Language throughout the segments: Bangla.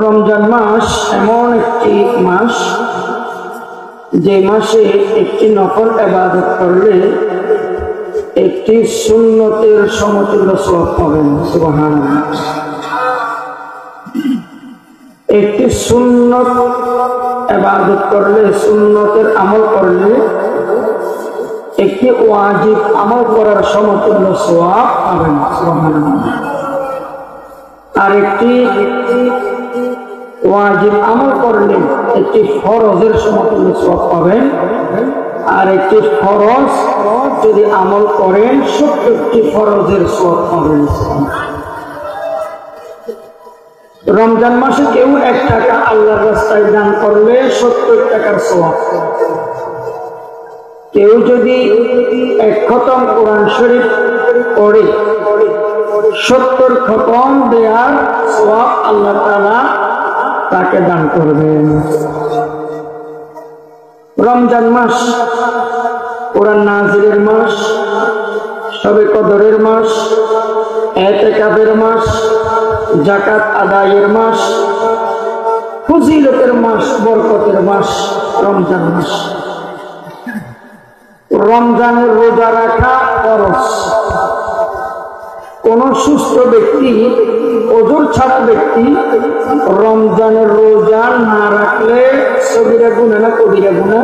রমজান মাস এমন একটি মাস যে মাসে একটি নফল ইবাদত করলে একটি সুন্নতের সমতুল্য সওয়াব পাবেন। সুবহানাল্লাহ। একটি সুন্নত ইবাদত করলে, সুন্নতের আমল করলে একটি ওয়াজিব আমল করার সমতুল্য সওয়াব পাবেন। সুবহানাল্লাহ। আর একটি ওয়াজিব আমল করলে একটি ফরজের সমতুল্য সওয়াব পাবেন। আর একটি ফরজ যদি আমল করেন 70টি ফরজের সওয়াব পাবেন। রমজান মাসে কেউ 1 টাকা আল্লাহর রাস্তায় দান করলে 70 টাকার সওয়াব। কেউ যদি 1 খতম কোরআন শরীফ পড়ে 70 খতম দেওয়ার সওয়াব আল্লাহ তাআলা তাকে দান করবেন। রমজান মাস কোরআন নাজিলের মাস, শবে কদরের মাস, ইতিকাফের মাস, যাকাত আদায়ের মাস, ফজিলতের মাস, বরকতের মাস রমজান মাস। রমজানের রোজা রাখা ফরজ। কোন সুস্থ ব্যক্তি, ওযর ছাড়া ব্যক্তি রমজানের রোজা না রাখলে সগীরা গুনাহ না কবিরা গুনাহ?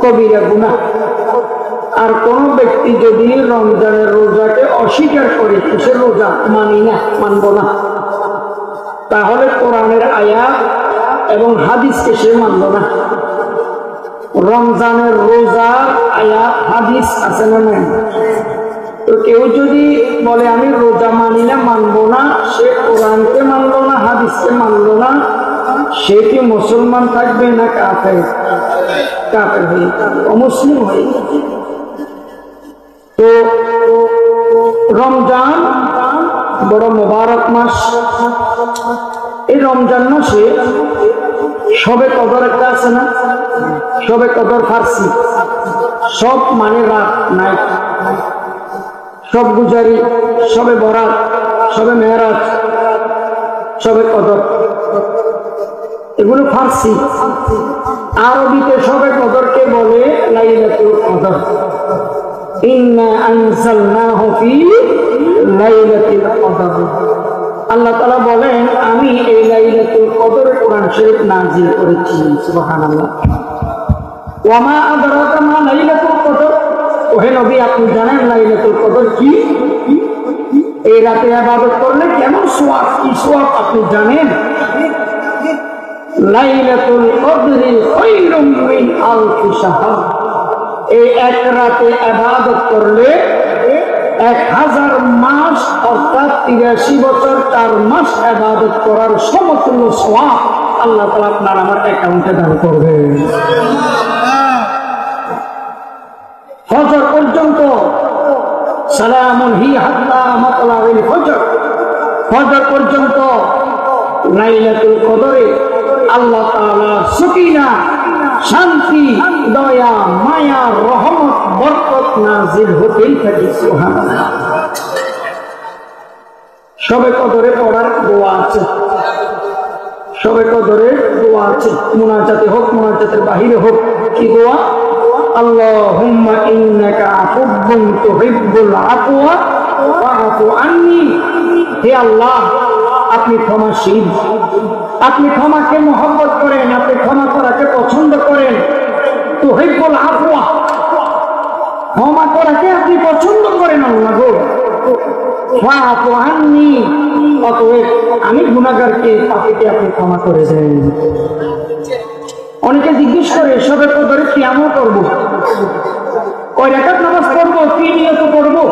কবিরা গুনাহ। আর কোন ব্যক্তি যদি রমজানের রোজাকে অস্বীকার করে, কিসের রোজা মানি না, মানব না, তাহলে কোরআনের আয়াত এবং হাদিসকে সে মানল না। রমজানের রোজার আয়াত হাদিস আছে না নাই? তো কেউ যদি বলে আমি রোজা মানি না, মানবো না, সে কোরআনকে মানলো না, হাদিসকে মানলো না, সে কি মুসলমান থাকবে না কাফের? কাফের হয়ে অমুসলিম হয়ে। তো রমজান বড় মোবারক মাস। এই রমজান মাসে শবে কদর একটা আছে না? শবে কদর ফার্সি, সব মানে রাত, নাইট। সব গুজারি, শবে বরাত, শবে মেরাজ, শবে কদর, এগুলো ফার্সি। আরবিতে শবে কদরকে বলে লাইলাতুল কদর। ইন্না আনজালনাহু ফি লাইলাতুল কদর। আল্লাহ তাআলা বলেন আমি এই লাইলাতুল কদরে কোরআন শরীফ নাযিল করেছি। সুবহানাল্লাহ। ওয়া মা আদরাকা মা লাইলাতুল কদর। ওহে নবী, আপনি জানেন লাইলাতুল কদর কি? এই রাতে ইবাদত করলে কেমন সওয়াব, কি সওয়াব আপনি জানেন? লাইলাতুল কদরি খায়রুম মিন আলফি শাহর। এই এক রাতে ইবাদত করলে 1000 মাস অর্থাৎ 83 বছর 4 মাস ইবাদত করার সমতুল্য সওয়াব আল্লাহ তাআলা আপনার আমার অ্যাকাউন্টে দান করবেন। ফজর পর্যন্ত সালামুন হিয়া হাত্তা মাতলাউল ফজর। ফজর পর্যন্ত লাইলাতুল কদরে আল্লাহ তাআলা সুকিনা, শান্তি, দয়া, মায়া, রহমত, বরকত নাযিল হতেই থাকে। সুবহানাল্লাহ। শবে কদরে পড়ার দোয়া আছে, শবে কদরে দোয়া আছে, মুনাজাতে হোক, মুনাজাতের বাহিরে হোক। কি দোয়া? আল্লাহুম্মা ইন্নাকা আফুউন তুহিব্বুল আফওয়া ফাআফু আন্নী। হে আল্লাহ, আপনি ক্ষমাশীল, আপনি ক্ষমাকে মহব্বত করেন, আপনি ক্ষমা করাকে পছন্দ করেন। তুহিব্বুল আফওয়া, ক্ষমা করাকে আপনি পছন্দ করেন আল্লাহ গো। ফাআফু আন্নী, অতএব আমি গুনাহগারকে, পাপীকে আপনি ক্ষমা করে দেন। অনেকে জিজ্ঞেস করে শবে কদরে কি আমল করবো, কয় রাকাত নামাজ পড়বো, কি নিয়ত পড়বো?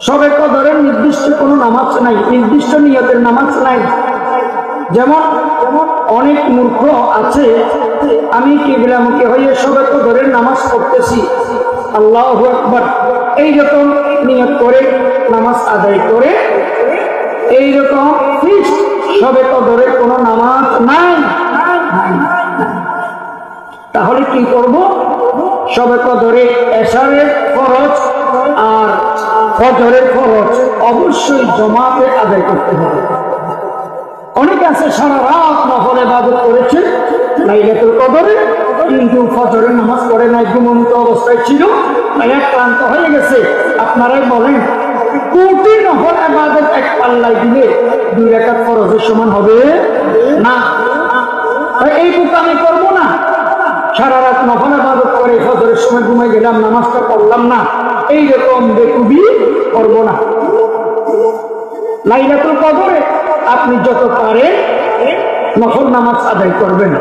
শবে কদরের নির্দিষ্ট কোনো নামাজ নাই, নির্দিষ্ট নিয়তের নামাজ নাই। যেমন অনেক মূর্খ আছে, আমি কিবলামুখী হয়ে শবে কদরের নামাজ পড়তেছি, আল্লাহু আকবার, এইরকম নিয়ত করে নামাজ আদায় করে, এইরকম ফিক্সড শবে কদরের কোনো নামাজ নাই। তাহলে কি করব? শবে কদরে এশারের ফরজ আর ফজরের ফরজ অবশ্যই জামাতে আদায় করতে হবে। আছে সারা রাত নফল ইবাদত করেছে লাইলাতুল কদরে, কিন্তু ফজরের নামাজ পড়ে নাই, ঘুমন্ত অবস্থায় ছিল, ক্লান্ত হয়ে গেছে। আপনারাই বলেন কোটি নফল ইবাদত এক পাল্লায় দিলে 2 রাকাত ফরজের সমান হবে না? এই বোকামি করব না। সারা রাত নফল ইবাদত করে ফজরের সময় ঘুমাই গেলাম, নামাজটা পড়লাম না, এইরকম বেকুবি করব না। লাইলাতুল কদরে আপনি যত পারেন নফল নামাজ আদায় করবেন।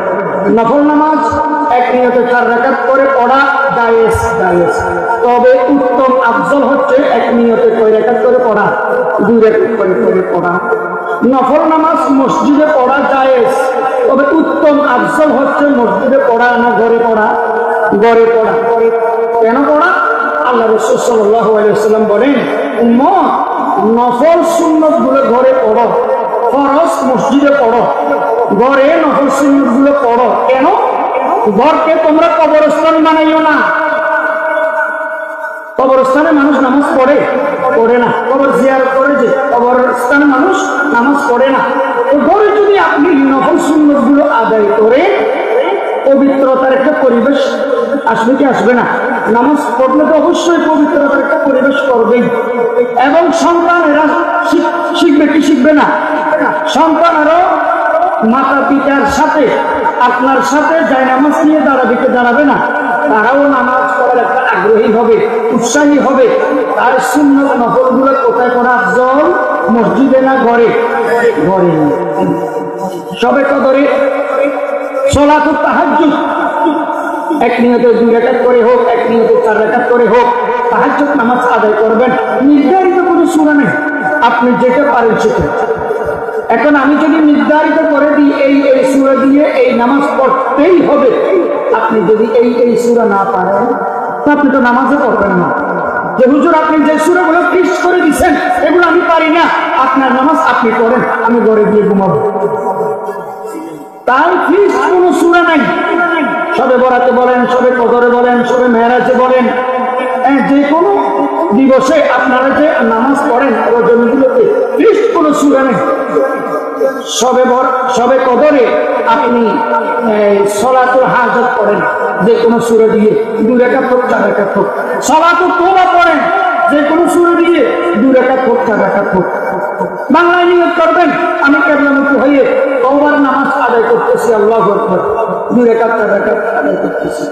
নফল নামাজ এক নিয়তে 4 রাকাত করে পড়া জায়েজ, তবে উত্তম আফজল হচ্ছে এক নিয়তে কয় রাকাত করে পড়া? 2 রাকাত করে পড়া। নফল নামাজ মসজিদে পড়া জায়েজ, তবে উত্তম আফজল হচ্ছে মসজিদে পড়া না ঘরে পড়া? ঘরে পড়া। কেন পড়া? আল্লাহ রাসূল সাল্লাল্লাহু আলাইহি ওয়াসাল্লাম বলেন, উম্মত নফল সুন্নত গুলো ঘরে পড়ো, ফরজ মসজিদে পড়ো, ঘরে নফল সুন্নত গুলো পড়ো। কেন? ঘরকে তোমরা কবরস্থান বানাইও না। কবরস্থানে মানুষ নামাজ পড়ে না। কবর জিয়ারত করে যে কবরস্থানে মানুষ নামাজ পড়ে না। তো ঘরে যদি আপনি নফল সুন্নত গুলো আদায় করে পবিত্রতার একটা পরিবেশ আসবে কি আসবে না? নামাজ পড়লে তো অবশ্যই পবিত্রতার একটা পরিবেশ করবেই, এবং সন্তানেরা শিখবে কি শিখবে না? সন্তানেরও মাতা পিতার সাথে আপনার সাথে জায়নামাজ নিয়ে দাঁড়াবে না, তারাও নামাজ পড়ার একটা আগ্রহী হবে, উৎসাহী হবে। আর সুন্নত নফল গুলো কোথায় পড়া আফজল? মসজিদে না ঘরে? ঘরে। সবে কদরে সালাতুত তাহাজ্জুদ এক নিয়তে 2 রাকাত করে হোক, এক নিয়তে 4 রাকাত করে হোক, তাহাজ্জুদ নামাজ আদায় করবেন। নির্ধারিত কোনো সূরা নেই, আপনি যেটা পারেন সেটা। এখন আমি যদি নির্ধারিত করে দিই এই সূরা দিয়ে এই নামাজ পড়তেই হবে, আপনি যদি এই সূরা না পারেন তো আপনি তো নামাজও পড়বেন না। যে হুজুর আপনি যে সূরাগুলো ফিক্স করে দিচ্ছেন এগুলো আমি পারি না, আপনার নামাজ আপনি পড়েন, আমি ঘরে গিয়ে ঘুমাবো। তার ফিক্স কোনো সূরা নাই। সবে বরাতে বলেন, সবে কদরে বলেন, সবে মেরাজে বলেন, যে কোনো দিবসে আপনারা যে নামাজ পড়েন রজনীগুলোতে ফিক্স কোনো সূরা নেই। সবে কদরে আপনি সালাতুল হাজত পড়েন যে কোনো সূরা দিয়ে, 2 রাকাত হোক 4 রাকাত হোক। সালাতুত তওবা পড়েন যে কোনো সূরা দিয়ে, 2 রাকাত হোক 4 রাকাত হোক। বাংলায় নিয়ত করবেন আমি কিবলামুখী হয়ে তওবার নামাজ আদায় করতেছি, আল্লাহু আকবার, 2 রাকাত 4 রাকাত আদায় করতেছি।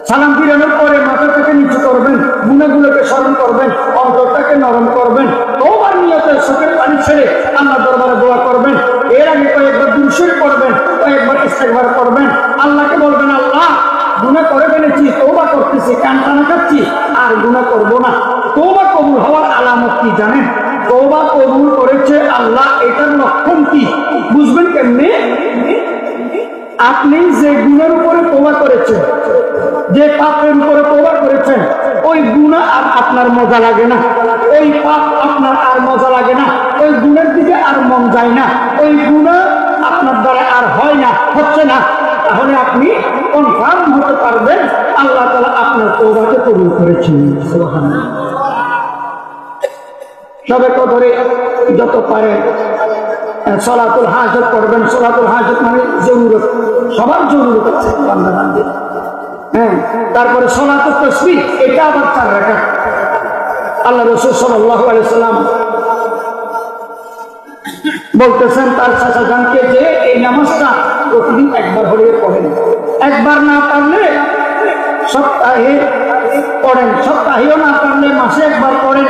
সালাম ফিরানোর পরে মাথাটাকে নিচু করবেন, গুনাহগুলোকে স্মরণ করবেন, অন্তরটাকে নরম করবেন, তওবার নিয়তে চোখের পানি ছেড়ে আল্লাহর দরবারে দোয়া করবেন। এর আগে কয়েকবার দুরূদ শরীফ পড়বেন, কয়েকবার ইস্তেগফার করবেন। আল্লাহকে বলবেন, আল্লাহ গুনাহ করে ফেলেছি, তওবা করতেছি, কান্না কাচ্ছি, আর গুনাহ করব না। তওবা কবুল হওয়ার আলামত কি জানেন? তওবা কবুল করেছে আল্লাহ, এটার লক্ষণ কি বুঝবেন কেমনে? আপনি যে গুনাহের উপরে তওবা করেছেন, যে পাপের উপরে তওবা করেছেন, ওই গুনাহ আর আপনার মজা লাগে না, ওই পাপ আপনার আর মজা লাগে না, ওই গুনাহের দিকে আর মন যায় না, ওই গুনাহ আপনার দ্বারা আর হয় না, হচ্ছে না। তাহলে আপনি কনফার্ম হতে পারবেন আল্লাহ তাআলা আপনার তওবাকে কবুল করেছেন। সুবহানাল্লাহ। সবে কদরে যত পারে সালাতুল হাজত করবেন। সালাতুল হাজত মানে জরুরত, সবার জরুরত আছে বান্দা বান্দি। তারপরে সালাতুত তাসবিহ, এটা আবার 4 রাকাত। আল্লাহ রাসূল সাল্লাল্লাহু আলাইহি ওয়াসাল্লাম বলতেছেন তার চাচা জানকে যে এই নামাজটা প্রতিদিন একবার হলে পড়েন, একবার না পারলে সপ্তাহে পড়েন, সপ্তাহেও না পারলে মাসে একবার পড়েন,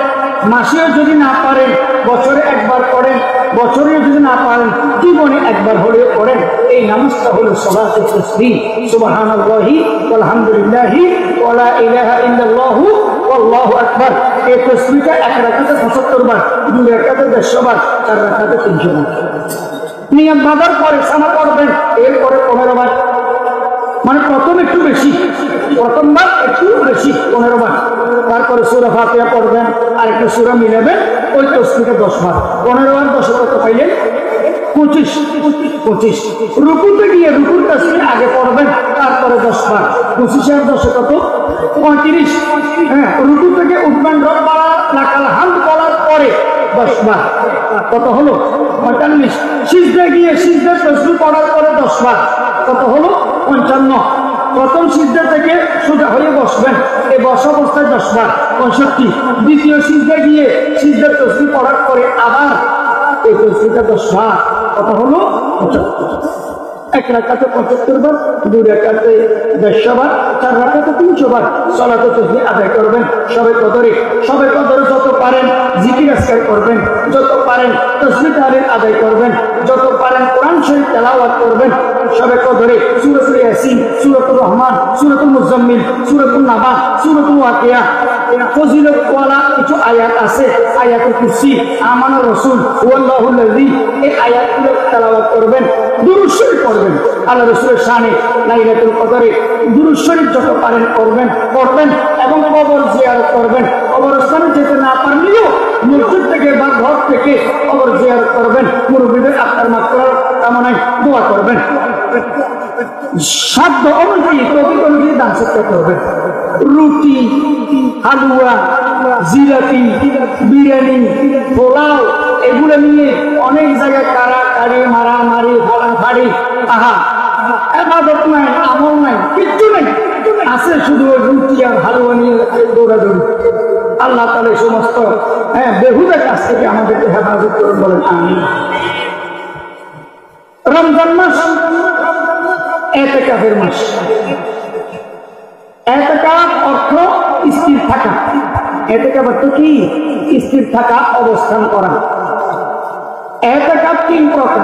মাসেও যদি না পারেন বছরে একবার পড়েন, বছরেও যদি না পারেন জীবনে একবার হলেও পড়েন। এই নামাজটা হলো সালাতুত তাসবিহ, সুবহানাল্লাহি ওয়ালহামদুলিল্লাহি ওয়া লা ইলাহা ইল্লাল্লাহু আল্লাহু আকবার। এই তাসবিহটা 1 রাকাতে 75 বার, 2 রাকাতে 150 বার, 4 রাকাতে 300 বার। নিয়ত বাঁধার পরে সানা পড়বেন, এরপরে 15 বার, মানে প্রথম একটু বেশি, প্রথমবার একটু বেশি 15 বার। তারপরে সূরা ফাতিহা পড়বেন, আর একটু সূরা মিলাবেন, ওই তাসবিহটা 10 বার। 15 বার 10 কত পাইলেন? 25। রুকুতে গিয়ে রুকুর তাসবিহ আগে পড়বেন, তারপরে 10 বার। 25 আর 10 কত? 35। রুকু থেকে উঠবেন, রব্বানা লাকাল হামদ বলার পরে 10 বার, কত হলো? 45। সিজদায় গিয়ে দ্বিতীয় সিজদা তাসবিহ পড়ার পরে 10 বার, কত হলো 55। প্রথম সিজদা থেকে সোজা হয়ে বসবেন, এই বসা অবস্থায় 10 বার 65। দ্বিতীয় সিজদা গিয়ে সিজদা তাসবিহ পড়ার পরে আবার এই তাসবিহটা 10 বার, কত হলো 75। এক রাকাতে 75 বার, 2 রাকাতে 150 বার, 4 রাকাতে 300 বার সালাত ও তাসবিহ আদায় করবেন। শবে কদরে যত পারেন জিকির আজকার করবেন, যত পারেন তাসবিহ তাহলিল আদায় করবেন, যত পারেন কোরআন শরীফ তেলাওয়াত করবেন। শবে কদরে সূরাতুল ইয়াসিন, সূরাতুর রহমান, সূরাতুল মুজাম্মিল, সূরাতুন নাবা, সূরাতুল ওয়াকিয়া, ফজিলত ওয়ালা কিছু আয়াত আছে, আয়াতুল কুরসি, আমানুর রাসূল, ওয়াল্লাহুল লাযী, এই আয়াতগুলো তেলাওয়াত করবেন। দুরূদ শরীফ পড়বেন আল্লাহ রাসূলের শানে, লাইলাতুল কদরে দুরূদ শরীফ যত পারেন পড়বেন এবং কবর জিয়ারত করবেন। কবরস্থানে যেতে না পারলেও মসজিদ থেকে বা ঘর থেকে কবর জিয়ারত করবেন। মুরব্বিদের আত্মার মাগফিরাত কামনায় দোয়া করবেন। সাধ্য অনুযায়ী তৌফিক অনুযায়ী দান সদকা করবেন। রুটি, হালুয়া, জিলাপি, বিরিয়ানি, পোলাও এগুলো নিয়ে অনেক জায়গায় কারাকারি, মারামারি, ফাড়াফাড়ি, আহা ইবাদত নাই, আমল নাই, কিচ্ছু নেই, আছে শুধু ওই রুটি আর হালুয়া নিয়ে দৌড়াদৌড়ি। আল্লাহ তাআলা এই সমস্ত বেহুদা কাজ থেকে আমাদেরকে হেফাজত করুন, বলেন আমিন। রমজান মাস ইতিকাফের মাস। ইতিকাফ অর্থ স্থির থাকা। ইতিকাফ অর্থ কি? স্থির থাকা, অবস্থান করা। ইতিকাফ 3 প্রকার।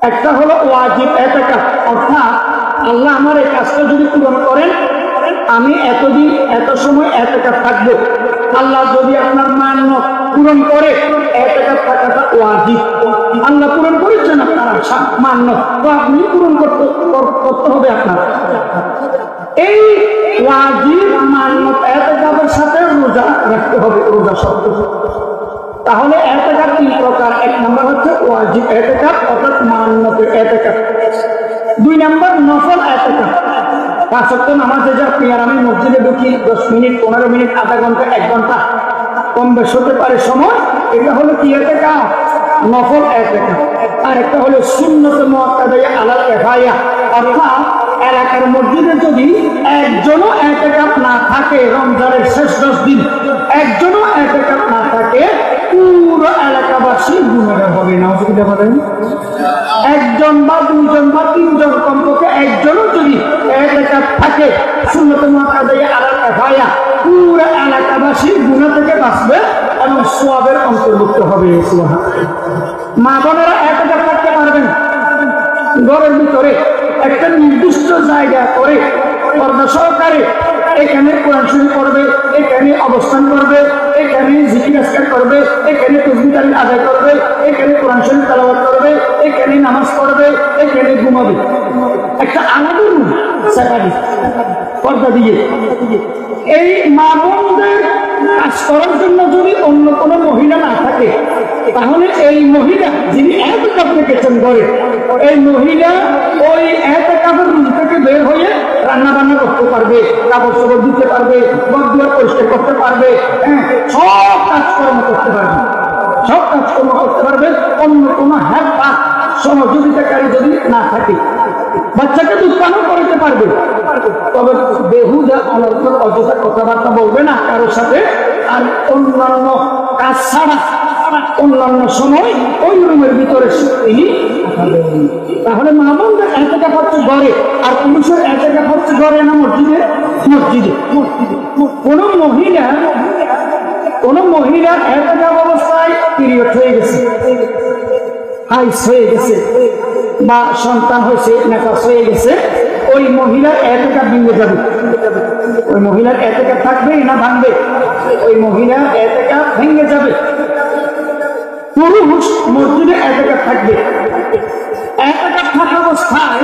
একটা হলো ওয়াজিব ইতিকাফ, অর্থাৎ আল্লাহ আমার এই কাজটা যদি পূরণ করেন আমি এতদিন এত সময় ইতিকাফ থাকবো। আল্লাহ যদি আপনার মান্যত পূরণ করে ইতিকাফ থাকাটা ওয়াজিব। আল্লাহ পূরণ করেছেন আপনার মান্যত, তো আপনি পূরণ করতে হবে আপনার। এই ওয়াজিব মান্যত ইতিকাফের সাথে রোজা রাখতে হবে, রোজা শব্দ। তাহলে ইতিকাফ 3 প্রকার। 1 নম্বর হচ্ছে ওয়াজিব ইতিকাফ অর্থাৎ মান্যতের ইতিকাফ। 2 নম্বর নফল ইতিকাফ। 5 ওয়াক্ত নামাজে যা প্রিয়ার আমি মসজিদে ঢুকি 10 মিনিট, 15 মিনিট, আধা ঘন্টা, 1 ঘন্টা কম বেশ হতে পারে সময়, এটা হলো কি ইতিকাফ? নফল ইতিকাফ। আর একটা হলো সুন্নত মুআক্কাদা আলাল কিফায়া, অর্থাৎ এলাকার মসজিদে যদি একজনও ইতিকাফ না থাকে, রমজানের শেষ 10 দিন একজনও ইতিকাফ না থাকে, পুরো এলাকাবাসী গুনাহগার হবে। নাউযুবিল্লাহ বলেন। 1 জন বা 2 জন বা 3 জন কমপক্ষে একজনও যদি ইতিকাফ থাকে সুন্নত মুআক্কাদা আলাল কিফায়া, পুরো এলাকাবাসী গুনাহ থেকে বাঁচবে এবং সওয়াবের অন্তর্ভুক্ত হবে। সুবহানাল্লাহ। মা বোনেরা ইতিকাফ করতে পারবেন ঘরের ভিতরে একটা নির্দিষ্ট জায়গা করে পর্দা সহকারে, এখানে কোরআন শরীফ পড়বে, এখানে অবস্থান করবে, এখানে জিকির আজকার করবে, এখানে তাসবিহ তাহলিল আদায় করবে, এখানে কোরআন শরীফ তেলাওয়াত করবে, এখানে নামাজ পড়বে, এখানে ঘুমাবে। একটা আলাদা রুম সেখানে পর্দা দিয়ে। এই মা বোনদের কাজ করার জন্য যদি অন্য কোনো মহিলা না থাকে, তাহলে এই মহিলা যিনি ইতিকাফ রেখেছেন ঘরে, এই মহিলা ওই ইতিকাফের রুম থেকে বের হয়ে রান্না বান্না করতে পারবে, কাপড় চোপড় দিতে পারবে, ঘর দুয়ার পরিষ্কার করতে পারবে, সব কাজকর্ম করতে পারবে, সব কাজকর্ম করতে পারবে। অন্য কোনো হেল্পার সহযোগিতাকারী যদি না থাকে, বাচ্চাকে দুধ পানও করতে পারবে। তবে বেহুদা অনর্থক অযথা কথাবার্তা বলবে না কারোর সাথে। আর অন্যান্য কাজ ছাড়া অন্যান্য সময় ওই রুমের ভিতরে তিনি। তাহলে মা বোনদের ইতিকাফ হচ্ছে ঘরে, আর পুরুষের ইতিকাফ হচ্ছে ঘরে না মসজিদে? মসজিদে। কোন মহিলা ইতিকাফ অবস্থায় পিরিয়ড হয়ে গেছে, হাইজ হয়ে গেছে বা সন্তান হয়েছে, নেফাস হয়ে গেছে, ওই মহিলার ইতিকাফ ভেঙে যাবে। ওই মহিলার ইতিকাফ থাকবে না ভাঙবে? ওই মহিলার ইতিকাফ ভেঙে যাবে। পুরুষ মসজিদে ইতিকাফ থাকবে। ইতিকাফ থাকা অবস্থায়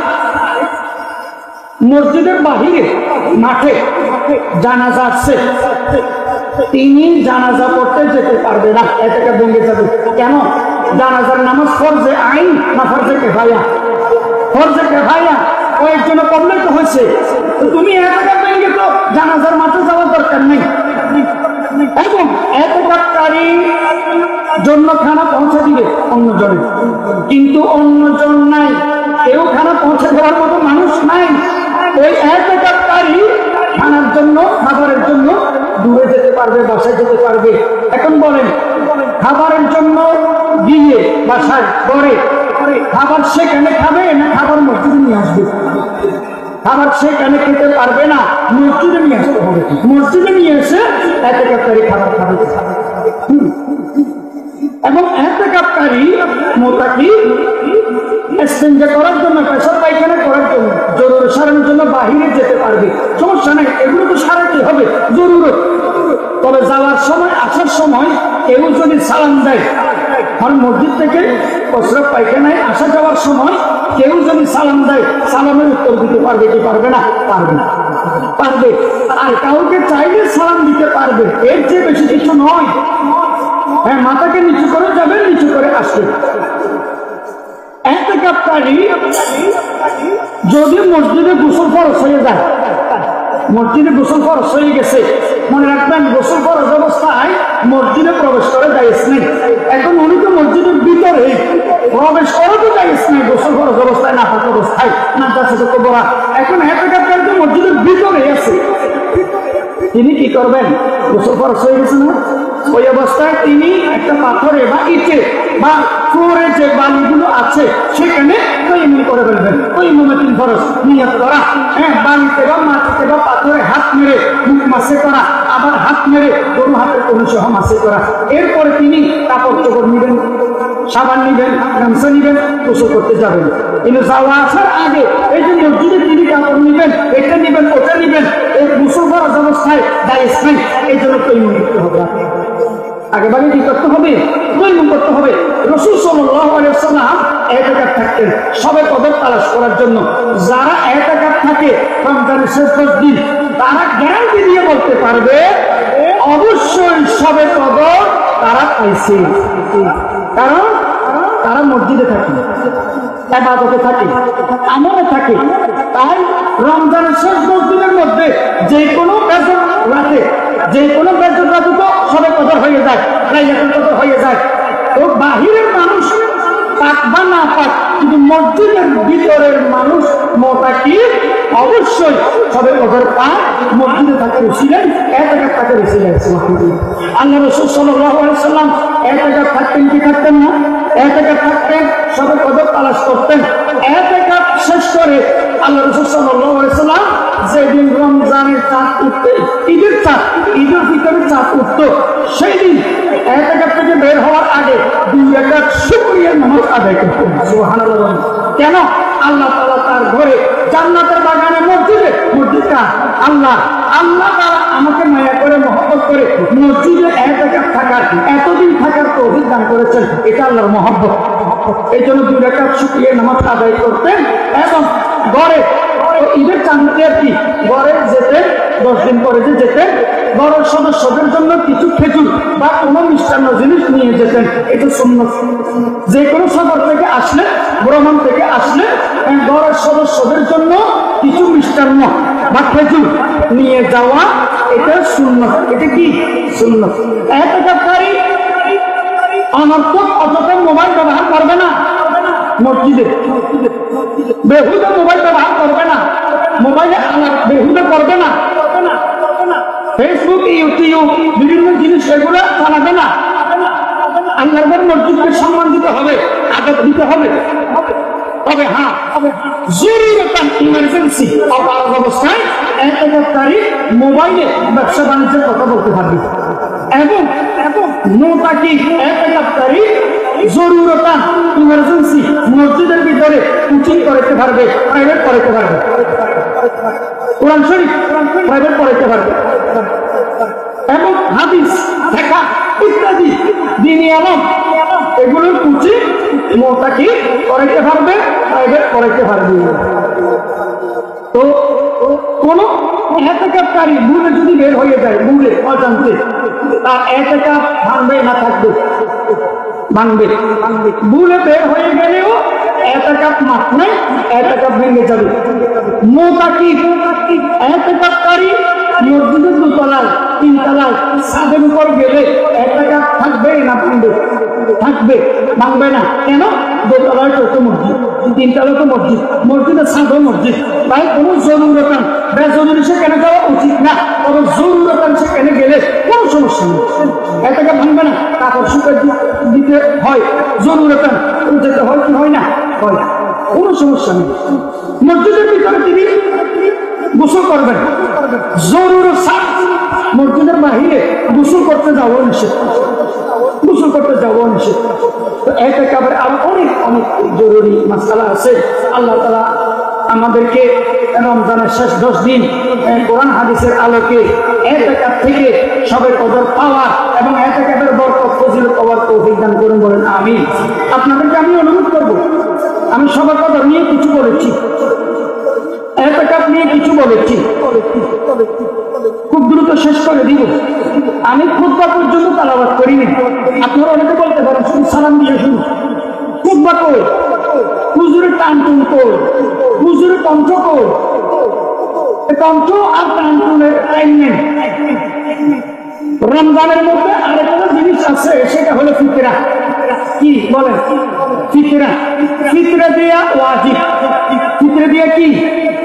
মসজিদের বাহিরে মাঠে জানাজা আছে, তিনি জানাজা পড়তে যেতে পারবে না, ইতিকাফ ভেঙে যাবে। কেন? জানাজার নামাজ ফরজে আইন না ফরজে কিফায়া? ফরজে কিফায়া, কয়েকজন পড়লে তো হয়েছে। তুমি ইতিকাফ ভেঙে তো জানাজার মাঠে যাওয়ার দরকার নেই। এবং এতকারী জন্য খানা পৌঁছে দিবে অন্যজনের, কিন্তু অন্যজন নাই, কেউ খানা পৌঁছে দেওয়ার মতো মানুষ নাই। ওই এতকারী খানার জন্য, খাবারের জন্য দূরে যেতে পারবে, বাসায় যেতে পারবে। এখন বলেন, খাবারের জন্য দিয়ে বাসায় করে খাবার সেখানে খাবে না খাবার মসজিদে নিয়ে আসবে? খাবার সেখানে খেতে পারবে না, মসজিদে নিয়ে আসতে হবে। মসজিদে নিয়ে এসে এতকারী খাবার খাবে। এবং এতকারী মোতাকি ইস্তেঞ্জা করার জন্য, পেশাব পায়খানা করার জন্য, জরুরি সারানোর জন্য বাহিরে যেতে পারবে, সমস্যা নেই, এগুলো তো সারাতে হবে জরুরত। তবে যাওয়ার সময়, আসার সময় কেউ যদি সালাম দেয়, আর মসজিদ থেকে পেশাব পায়খানায় আসা যাওয়ার সময় কেউ যদি সালাম দেয়, সালামের উত্তর দিতে পারবে কি পারবে না? পারবে না, পারবে। আর কাউকে চাইলে সালাম দিতে পারবে, এর চেয়ে বেশি কিছু নয়। হ্যাঁ, মাথাকে নিচু করে যাবে, নিচু করে আসবে। এতকারী যদি মসজিদে গোসল ফরজ হয়ে যায়, মসজিদে গোসল ফরজ হয়ে গেছে, মনে রাখবেন গোসল ফরজ অবস্থায় মসজিদে প্রবেশ করে যাইস নেই। এখন উনি তো মসজিদের ভিতরে প্রবেশ করে তো যাইস নেই, গোসল ফরজ অবস্থায়, না থাকা অবস্থায়, না যাচ্ছে তো বলা। এখন এতকারী তো মসজিদের ভিতরে আছে, তিনি কি করবেন? গোসল ফরজ হয়ে গেছে না, ওই অবস্থায় তিনি একটা পাথরে বা ইটে বা ফ্লোরে যে বালিগুলো আছে সেখানে তৈমুম করে ফেলবেন। তৈমুমে 3 ফরজ, নিয়ত করা, হ্যাঁ, বালিতে বা মাটিতে বা পাথরে হাত মেরে মুখ মাসে করা, আবার হাত মেরে কোনো হাতের কোনো সহ মাসে করা। এরপরে তিনি কাপড় চোপড় নিবেন, সাবান নিবেন, গামছা নিবেন, গোসল করতে যাবেন। কিন্তু যাওয়া আসার আগে এই যে মসজিদে তিনি কাপড় নিবেন, এটা নিবেন, ওটা নিবেন, এই গোসল করার অবস্থায় জায়েজ নেই। এই জন্য তৈমুম করতে হবে, আগে ভাগে কি করতে হবে? তৈমুম করতে হবে। রাসূল সাল্লাল্লাহু আলাইহি ওয়াসাল্লাম ইতিকাফ থাকতেন সবে কদর তালাশ করার জন্য। যারা ইতিকাফ থাকে রমজানের শেষ 10 দিন, তারা গ্যারান্টি দিয়ে বলতে পারবে অবশ্যই সবে কদর তারা পাইছে, কারণ তারা মসজিদে থাকে, ইবাদতে থাকে, আমলে থাকে। তাই রমজানের শেষ 10 দিনের মধ্যে যে কোনো বেজর রাতে, যে কোনো বেজর রাতে তো সবে কদর হয়ে যায়, লাইলাতুল কদর হয়ে যায়। তো বাহিরের মানুষ পাক বা না পাক, কিন্তু মসজিদের ভিতরের মানুষ মোতাকি অবশ্যই সবে কদর পায়, মসজিদে থাকে ছিলেন, ইতিকাফ থাকে ছিলেন। আল্লাহ রাসূল সাল্লাল্লাহু আলাইহি ওয়াসাল্লাম ইতিকাফ থাকতেন কি থাকতেন না? ইতিকাফ থাকতেন, সবে কদর তালাশ করতেন। ইতিকাফ শেষ করে আল্লাহ রাসূল সাল্লাল্লাহু আলাইহি ওয়াসাল্লাম যেদিন রমজানের চাঁদ উঠতে, ঈদের চাঁদ, ঈদের ভিতরে চাঁদ উঠতো, সেই দিন ইতিকাফ থেকে বের হওয়ার আগে 2 রাকাত শুকরিয়ার নামাজ আদায় করতেন। সুবহানাল্লাহ। কেন? আল্লাহ তাআলা তার ঘরে, জান্নাতের বাগানে, মসজিদে, মসজিদটা আল্লাহ, আল্লাহ তাআলা আমাকে মায়া করে, মহব্বত করে মসজিদে ইতিকাফ থাকার, এতদিন থাকার তৌফিক দান করেছেন। এটা আল্লাহর মহব্বত। এই জন্য 2 রাকাত শুকরিয়ার নামাজ আদায় করতেন। এবং ঘরে ঈদের চাঁদে আর কি ঘরে যেতেন, 10 দিন পরে যে যেতেন, ঘরের সদস্যদের জন্য কিছু খেজুর বা কোনো মিষ্টান্ন জিনিস নিয়ে যেতেন। এটা সুন্নাত। যে কোনো সফর থেকে আসলে, ভ্রমণ থেকে আসলে ঘরের সদস্যদের জন্য কিছু মিষ্টান্ন বা খেজুর নিয়ে যাওয়া, এটা সুন্নাত। এটা কি সুন্নাত? ইতিকাফকারী অনর্থক অযথা মোবাইল ব্যবহার করবে না, মসজিদে বেহুদা মোবাইল ব্যবহার করবে না, মোবাইলে বেহুদা করবে না, ফেসবুক, ইউটিউব, বিভিন্ন জিনিস এগুলো চালাবে না। আল্লাহর মসজিদকে সম্মান দিতে হবে, আদর দিতে হবে। তবে হ্যাঁ, জরুরতান ইমার্জেন্সি অবস্থায় ইতিকাফকারী মোবাইলে ব্যবসা বাণিজ্যের কথা বলতে পারবে। এবং মোতাকি ইতিকাফকারী জরুরতান ইমার্জেন্সি মসজিদের ভিতরে কোচিং করাতে পারবে, প্রাইভেট করাতে পারবে, কোরআন শরীফ প্রাইভেট পড়াইতে পারবে, এবং হাদিস লেখা ইত্যাদি দ্বীনি ইলম এগুলোর কোচিং মোতাকি করাইতে পারবে, প্রাইভেট করাইতে পারবে। তো কোন ইতিকাফকারী ভুলে যদি বের হয়ে যায়, ভুলে অজান্তে, তার ইতিকাফ ভাঙবে না থাকবে? ভাঙবে। ভুলে বের হয়ে গেলেও ইতিকাফ মাফ নাই, ইতিকাফ ভেঙে যাবে। মোতাকি ইতিকাফকারী মসজিদের দোতলায় তিনতলায় ছাদের উপর গেলে 1 টাকা থাকবে না ভাঙবে? থাকবে, ভাঙবে না। কেন? দোতলায় তো মসজিদ, তিনতলা তো মসজিদ, মসজিদের ছাদও মসজিদ। তাই কোনো জরুরতান বেজরুরি সেখানে যাওয়া উচিত না। তবে জরুরতান সেখানে গেলে কোনো সমস্যা নেই, 1 টাকা ভাঙবে না। কাপড় শুকাই দিতে হয়, জরুরতান যেতে হয় কি হয় না? হয়, কোনো সমস্যা নেই। মসজিদের ভিতরে তিনি গোসল করবেন, জরুরত মসজিদের বাহিরে গোসল করতে যাবো নিষেধ, গোসল করতে যাবো নিষেধ। তো এতেকাবের আরো অনেক অনেক জরুরি মাসআলা আছে। আল্লাহ তাআলা আমাদেরকে রমজানের শেষ 10 দিন কোরআন হাদিসের আলোকে এতেকাব থেকে সবে কদর পাওয়া এবং এতেকাবের বরকত ফজিলত পাওয়ার তৌফিক দান করুন, বলেন আমিন। আপনাদেরকে আমি অনুরোধ করব, আমি সবে কদর নিয়ে কিছু বলেছি, এতেকাব নিয়ে কিছু বলেছি, খুব দ্রুত শেষ করে দিব। আমি খুতবা পর্যন্ত তালাওয়াত করিনি। আপনারা অনেকে বলতে পারেন শুধু সালাম দিয়ে শুরু, খুতবা কই, হুজুরের টানটুন কই, হুজুরের কণ্ঠ কই, কণ্ঠ আর টানটুনের টাইম নেই। রমজানের মধ্যে আরেকটা জিনিস আছে, সেটা হলো ফিতরা। কি বলেন? ফিতরা। ফিতরা দেয়া ওয়াজিব। ফিতরা দেয়া কি?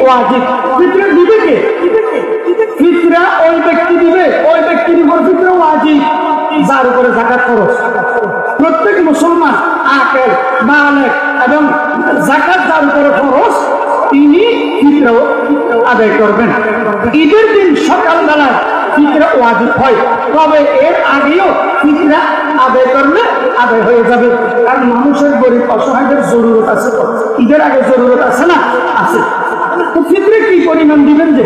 ওয়াজিব। ফিতরা দিবে কে? ফিতরা ওই ব্যক্তি দিবে, ওই ব্যক্তির উপর ফিতরা ওয়াজিব যার উপরে যাকাত খরচ। প্রত্যেক মুসলমান আকেল বালেগ এবং যাকাত যার উপরে খরচ তিনি ফিতরা আদায় করবেন। ঈদের দিন সকালবেলায় ফিতরা ওয়াজিব হয়, তবে এর আগেও ফিতরা আদায় করলে আদায় হয়ে যাবে। কারণ মানুষের গরিব অসহায়দের জরুরত আছে, তো ঈদের আগে জরুরত আছে না? আছে। তো ফিতরা কি পরিমাণ দিবেন? যে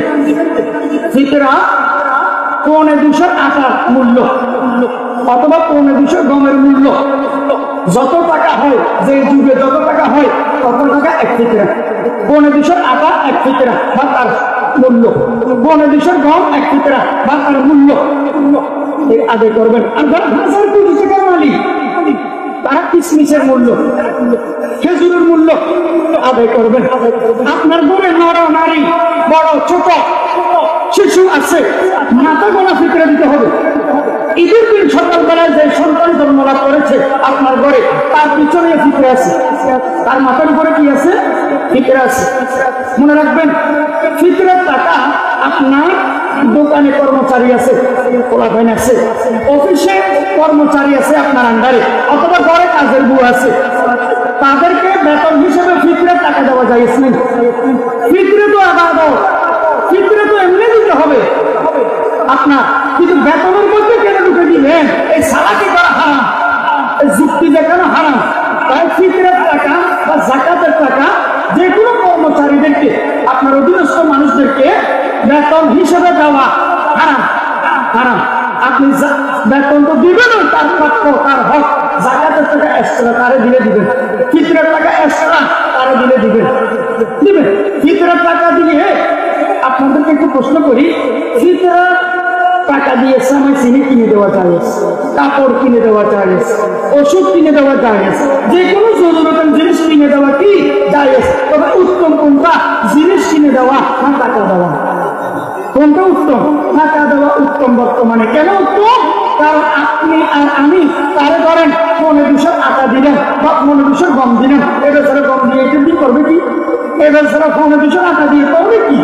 ফিতরা 2.25 আটার মূল্য অথবা 2.25 গমের মূল্য, যত টাকা হয়, যে যুগে যত টাকা হয় তত টাকা 1 ফিতরা। 2.25 আটা 1 ফিতরা বা তার মূল্য, 2.25 গম 1 ফিতরা বা তার মূল্য আদায় করবেন। আর যারা 1000 টাকার মালিক, তারা কিসমিসের মূল্য, খেজুরের মূল্য আদায় করবেন। আপনার ঘরে নর নারী, বড় ছোট শিশু আছে, মাথা গোনা ফিতরা দিতে হবে। ঈদের দিন সকালবেলায় যে সন্তান জন্মলাভ করেছে আপনার ঘরে, তার পিছনে ফিতরা আছে, তার মাথার উপরে কি আছে? ফিতরা আছে। মনে রাখবেন, ফিতরার টাকা আপনার দোকানে কর্মচারী আছে, পোলাপাইন আছে, অফিসে কর্মচারী আছে আপনার আন্ডারে, অথবা ঘরে কাজের বউ আছে, তাদেরকে বেতন হিসেবে ফিতরার টাকা দেওয়া যায়। ফিতরা তো আবার ফিতরা তো এমনি দিতে হবে আপনার, কিন্তু বেতনের মধ্যে কেন ঢুকে দিলেন? এই সালাকি করা হারাম, এই যুক্তি দেখানো হারাম। তাই ফিতরার টাকা বা যাকাতের টাকা যে কোনো কর্মচারীদেরকে, আপনার অধীনস্থ মানুষদেরকে বেতন হিসেবে দেওয়া হারাম, হারাম। আপনি বেতন তো দিবেন, তার প্রাপ্য, তার হক। যাকাতের টাকা এক্সট্রা তারে দিলে দিবেন, ফিতরার টাকা এক্সট্রা তারে দিলে দিবেন, দিবেন। ফিতরার টাকা দিয়ে আপনাদেরকে একটু প্রশ্ন করি, ফিতরার টাকা দিয়ে সময় চিনি কিনে দেওয়া যায়, কাপড় কিনে দেওয়া যায়, ওষুধ কিনে দেওয়া যায়, যে কোনো জরুরতের জিনিস কিনে দেওয়া কি যায়। তবে উত্তম কোনটা? জিনিস কিনে দেওয়া না টাকা দেওয়া? কোনটা উত্তম? টাকা দেওয়া উত্তম বর্তমানে। কেন উত্তম? কারণ আপনি আর আমি তারে ধরেন 2.25 আটা দিলেন বা 2.25 গম দিলেন, এবার ছাড়া গম দিয়ে এটা দিয়ে করবে কি? এবার ছাড়া 2.25 আটা দিয়ে করবে কি?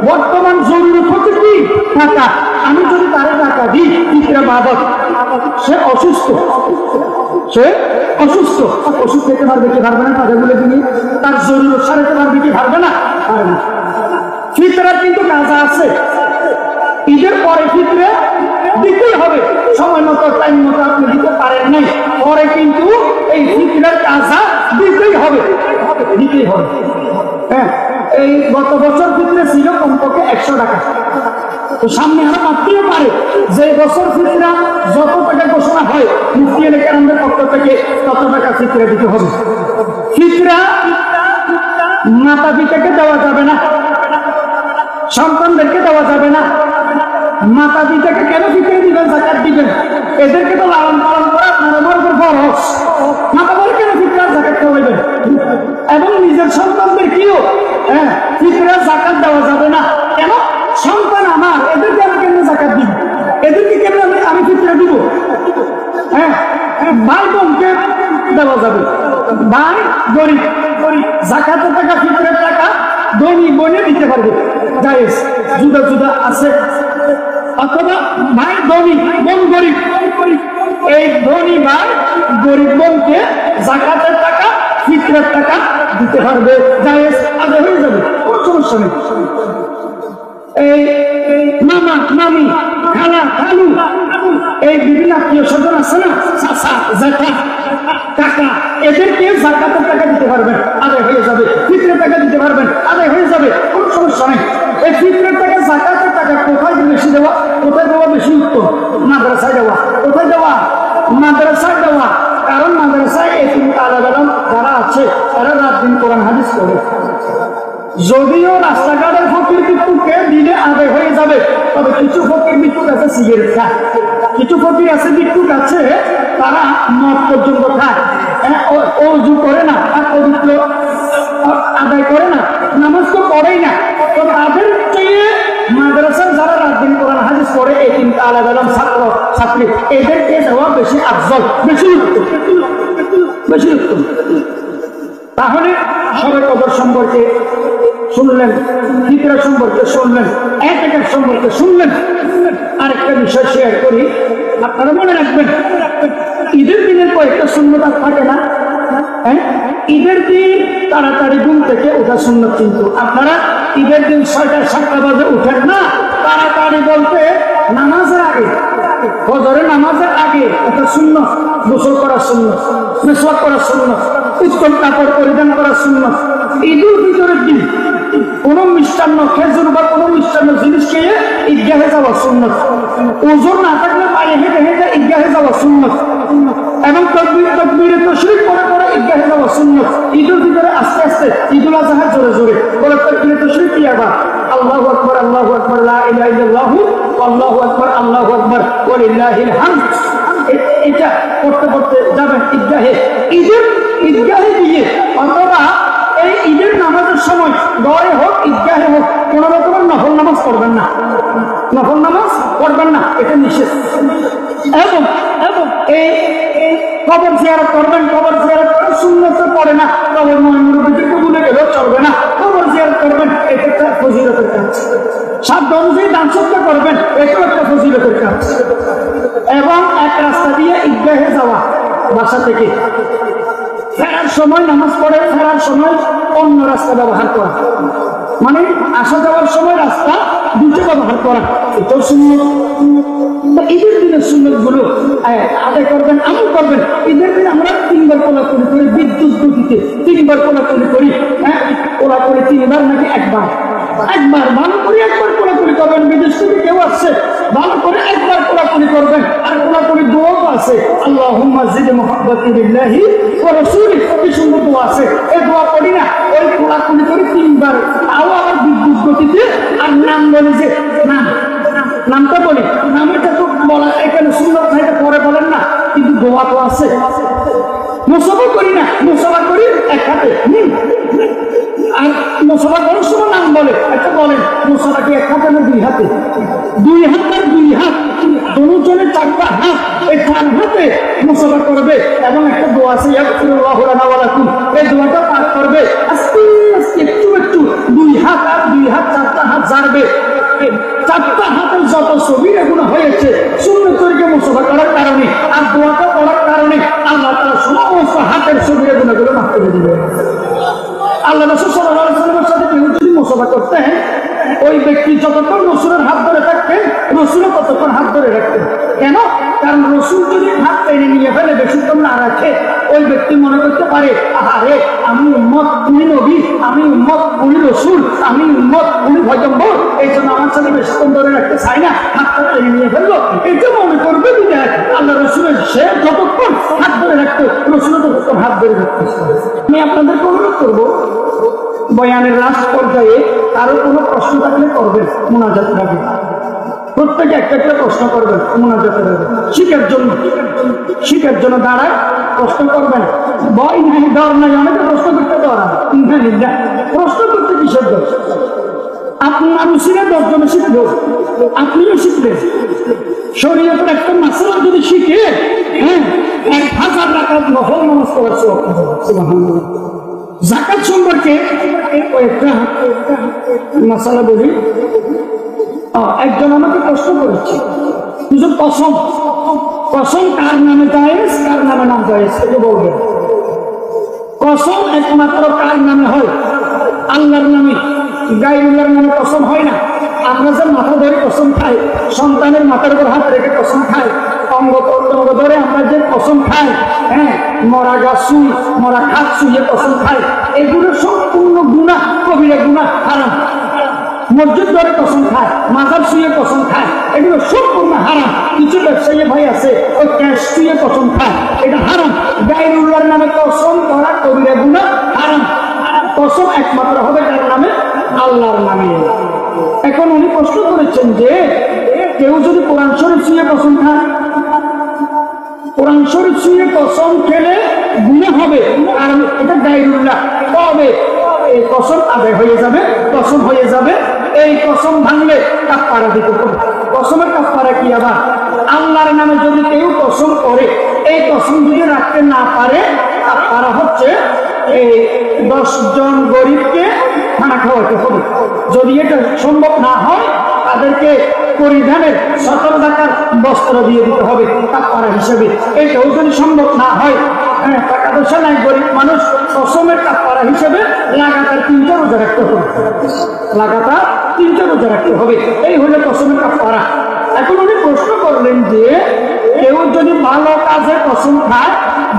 বর্তমান জরুরত হচ্ছে কি? টাকা। আমি যদি তারে টাকা দিই, ফিতরা বাবদ, সে অসুস্থ, সে অসুস্থ, ওষুধ খেতে পারবে কি পারবে না? টাকাগুলো দিয়ে তার জরুরত সারাতে পারবে কি পারবে না? পারবে না। ফিতরার কিন্তু কাজা আছে, ঈদের পরে ফিতরা দিতেই হবে, সময় মতো টাইম মতো আপনি দিতে পারেন নাই, পরে কিন্তু এই ফিতরার কাজা দিতেই হবে, দিতেই হবে। হ্যাঁ, এই গত বছর ফিতরা ছিল কমপক্ষে 100 টাকা, তো সামনে আরো বাড়তেও পারে। যে বছর ফিতরা যত টাকা ঘোষণা হয় মুফতি কেরামদের পক্ষ থেকে তত টাকা ফিতরা দিতে হবে। ফিতরা মাতা পিতাকে দেওয়া যাবে না, সন্তানদেরকে দেওয়া যাবে না। মাতা পিতাকে কেন ফিতরা দিবেন, যাকাত দিবেন? এদেরকে তো লালন পালন করা আপনার আমার উপর ফরজ। মাতা বলে কেন ফিতরা যাকাত খাওয়াইবেন? এবং নিজের সন্তানদের কিও ফিতরা যাকাত দেওয়া যাবে না। কেন? সন্তান আমার, এদেরকে আমি হ্যাঁ, ভাই বোনকে দেওয়া যাবে। ভাই গরিব যাকাতের টাকা ফিতরের টাকা ধনী বোনে দিতে পারবে, জায়েজ। জুদা জুদা আছে। অথবা ভাই ধনী বোন গরিব, এই ধনী ভাই গরিব বোনকে যাকাতের টাকা ফিতরের টাকা দিতে পারবে, জায়েজ, আদায় হয়ে যাবে, কোনো সমস্যা নেই। এই মামা মামি খালা খালু এই বিভিন্ন আত্মীয় স্বজন আছে না, চাচা জ্যাঠা কাকা, এদেরকে যাকাতের টাকা দিতে পারবেন, আদায় হয়ে যাবে। ফিতরের টাকা দিতে পারবেন, আদায় হয়ে যাবে, কোনো সমস্যা নেই। এই ফিতরের টাকা যাকাতের টাকা কোথায় বেশি দেওয়া, কোথায় দেওয়া বেশি উত্তম? মাদ্রাসায় দেওয়া। কোথায় দেওয়া? মাদ্রাসায় দেওয়া। কারণ মাদ্রাসায় এতিম আলাদা যারা আছে তারা রাত দিন কোরআন হাদিস করে। যদিও রাস্তাঘাটের ফকির বিক্ষুকে দিলে আদায় হয়ে যাবে, তবে কিছু ফকির বিক্ষুক আছে সিগারেট খায়, কিছু ফকির আছে বিক্ষুক আছে তারা মদ পর্যন্ত খায়, ওযু করে না, পবিত্র আদায় করে না, নামাজ তো পড়েই না। তো তাদের চেয়ে মাদ্রাসার যারা রাত দিন কোরআন হাদিস করে এই তিনটা আলাদা ছাত্র ছাত্রী, এদেরকে দেওয়া বেশি আফজল, বেশি উত্তম, বেশি উত্তম। তাহলে সবে কদর সম্পর্কে শুনলেন, ফিতরা সম্পর্কে শুনলেন, এতেকাদ সম্পর্কে শুনলেন। আরেকটা বিষয় শেয়ার করি, আপনারা মনে রাখবেন, ঈদের দিনের কয়েকটা সুন্নত আর থাকে না। হ্যাঁ, ঈদের দিন তাড়াতাড়ি ঘুম থেকে ওঠা সুন্নত, কিন্তু আপনারা ঈদের দিন 6টা-7টা বাজে উঠেন না। তাড়াতাড়ি বলতে নামাজের আগে, ফজরের নামাজের আগে ওটা সুন্নত, গোসল করার সুন্নত, মেসওয়াক করার সুন্নত, উত্তম কাপড় পরিধান করার সুন্নত। ঈদুল ফিতরের দিন কোন মিষ্টান্ন, খেজুর বা কোন মিষ্টান্ন জিনিস খেয়ে ঈদগাহে যাওয়া সুন্নত। ওজোর না থাকলে পায়ে হেঁটে হেঁটে ঈদগাহে যাওয়া সুন্নত, এবং তাকবীরে তাশরীফ করে ঈদগাহে যাওয়া সুন্নত। ঈদুল ফিতরে আস্তে আস্তে, ঈদুল আজহা জোরে জোরে বলে তাকবীরে তাশরীফ কি আবার আল্লাহু আকবার, আল্লাহু আকবার, লা ইলাহা ইল্লাল্লাহু, আল্লাহু আকবার, আল্লাহু আকবার, ওয়া লিল্লাহিল হামদ। এটা করতে করতে যাবেন ঈদগাহে। ঈদগাহে গিয়ে অথবা এই ঈদের নামাজের সময় ঘরে হোক ঈদগাহে হোক কোন রকমের নফল নামাজ পড়বেন না, নফল নামাজ পড়বেন না, এটা নিষেধ। এবং এই কবর জিয়ারত করবেন, কবর জিয়ারত করে সুন্নত পড়ে না, কবর মুরব্বিদেরকে ভুলে গেলেও চলবে না, কবর জিয়ারত করবেন, এটা একটা ফজিলতের কাজ। সাধ্য অনুযায়ী দান সদকা করবেন, এটাও একটা ফজিলতের কাজ। এবং এক রাস্তা দিয়ে ঈদগাহে যাওয়া, বাসা থেকে ফেরার সময় নামাজ পড়ে, ফেরার সময় অন্য রাস্তা ব্যবহার করা, মানে আসা যাওয়ার সময় রাস্তা দুটো ব্যবহার করা, এটাও সুন্নত। ঈদের দিনের সুন্নত গুলো আদায় করবেন, আমল করবেন। ঈদের দিন আমরা 3বার কোলাকুলি করি, বিদ্যুৎ গতিতে 3বার কোলাকুলি করি। হ্যাঁ, কোলাকুলি 3বার নাকি একবার? একবার। ভালো করে একবার কোলাকুলি করবেন। বিদেশ থেকে কেউ আসছে, ভালো করে একবার কোলাকুলি করবেন। আর কোলাকুলি দোয়া আছে, আল্লাহুম্মা জিদ মুহাব্বতি বিল্লাহি ওয়া রাসূলিহি, কি সুন্দর দোয়া আছে। এই দোয়া পড়ি না, ওই কোলাকুলি করি 3বার, তাও আবার বিদ্যুৎ গতিতে। আর নাম বলি যে নামটা বলি, নামটা তো বলা এখানে সুন্দর থাকে, পরে বলেন না, কিন্তু দোয়া তো আছে। মুসাফা করি না, মুসাফা করি এক হাতে। আর মুসাফা করার সময় নাম বলে, একটা বলেন মুসাফা কি এক হাতে না 2 হাতে? 2 হাত আর 2 হাত, দুজনে 4টা হাত, এই 4 হাতে মুসাফা করবে। এবং একটা দোয়া আছে, ইয়াগফিরুল্লাহু লানা ওয়া লাকুম, এই দোয়াটা পাঠ করবে আস্তে আস্তে, একটু একটু, 2 হাত আর 2 হাত, 4টা হাত জারবে। 4টা হাতের যত সগীরা গুনাহ হয়েছে সুন্নাত তরিকে মুসাফা করার কারণে আর দোয়াটা পড়ার কারণে আল্লাহ তাআলা সমস্ত হাতের সগীরা গুনাহগুলো মাফ করে দিবেন। আল্লাহ রাসূল সাল্লাল্লাহু আলাইহি ওয়াসাল্লামের সাথে কেউ যদি মুসাফা করতেন, ওই ব্যক্তি যতক্ষণ রাসূলের হাত ধরে থাকতেন, রাসূলও ততক্ষণ হাত ধরে রাখতেন। কেন? কারণ রাসূল যদি হাত টেনে নিয়ে ফেলে, বেশিক্ষণ না রাখে, ওই ব্যক্তি মনে করতে পারে, আরে আমি উম্মত, উনি নবী, আমি উম্মত, উনি রাসূল, আমি উম্মত, উনি পয়গম্বর, এই জন্য আমার সাথে বেশিক্ষণ ধরে রাখতে চাই না, হাতটা টেনে নিয়ে ফেললো। এটা মনে করবে যে আল্লাহ রাসূলের সে যতক্ষণ হাত ধরে রাখতো, রাসূলও ততক্ষণ হাত ধরে রাখতে। আমি আপনাদেরকে অনুরোধ করবো, বয়ানের লাস্ট পর্যায়ে আরো কোনো প্রশ্ন থাকলে করবেন মুনাজাতের আগে। প্রত্যেকে একটা একটা প্রশ্ন করবেন মুনাজাতের আগে, শিখার জন্য দাঁড়ায় প্রশ্ন করবেন। ভয় নাই, ডর নাই, অনেকে প্রশ্ন করতে ডরা, প্রশ্ন করতে কিসের ডর? আপনার মানুষেরা 10 জনে শিখলো, আপনিও শিখলেন, শরীয়তের একটা মাসলা যদি শিখে, হ্যাঁ, 1000 রাকাত নফল নামাজ পড়ার সওয়াব। সুবহানাল্লাহ। যাকাত সম্পর্কে একটা মাসালা বলি। একজন আমাকে প্রশ্ন করেছে, হুজুর কসম কার নামে জায়েজ, কার নামে না জায়েজ এটা বলবেন। কসম একমাত্র কার নামে হয়? আল্লাহর নামে। গায়রুল্লাহর নামে কসম হয় না। আমরা যে মাথা ধরে কসম খাই, সন্তানের মাথার উপর হাত রেখে কসম খাই, অঙ্গ প্রত্যঙ্গ ধরে আমরা যে কসম খাই, হ্যাঁ, মরা গাছ শুই, মরা খাত শুয়ে কসম খাই, এগুলো সম্পূর্ণ গুনাহ, কবিরা গুনাহ, হারাম। মসজিদ ধরে কসম খায়, মাজার শুয়ে কসম খায়, এগুলো সম্পূর্ণ হারাম। কিছু ব্যবসায়ী ভাই আছে ওই ক্যাশ শুয়ে কসম খায়, এটা হারাম। গায়রুল্লাহর নামে কসম করা কবিরা গুনাহ, হারাম। কসম একমাত্র হবে কার নামে? আল্লাহর নামে। এখন উনি প্রশ্ন করেছেন যে কেউ যদি কোরআন শরীফ শুয়ে কসম খায়, কোরআন শরীফ শুয়ে কসম খেলে গুনাহ হবে, কারণ এটা গায়রুল্লাহ। তবে এই কসম আদায় হয়ে যাবে, কসম হয়ে যাবে। এই কসম ভাঙলে কাফারা দিতে হবে। কসমের কাফারা কি? আবার আল্লাহর নামে যদি কেউ কসম করে, এই কসম যদি রাখতে না পারে, কাফারা হচ্ছে এই 10 জন গরিবকে খানা খাওয়াতে হবে। যদি এটা সম্ভব না হয়, তাদেরকে পরিধানের 17 টাকার বস্ত্র দিয়ে দিতে হবে কাফারা হিসেবে। এইটাও যদি সম্ভব না হয়, হ্যাঁ, টাকা পয়সা নাই, গরিব মানুষ, কসমের কাফারা হিসেবে লাগাতার 3টা রোজা রাখতে হবে, লাগাতার 3টা রোজা রাখতে হবে। এই হলো কসমের কাফারা। এখন উনি প্রশ্ন করলেন যে কেউ যদি ভালো কাজে কসম খায়,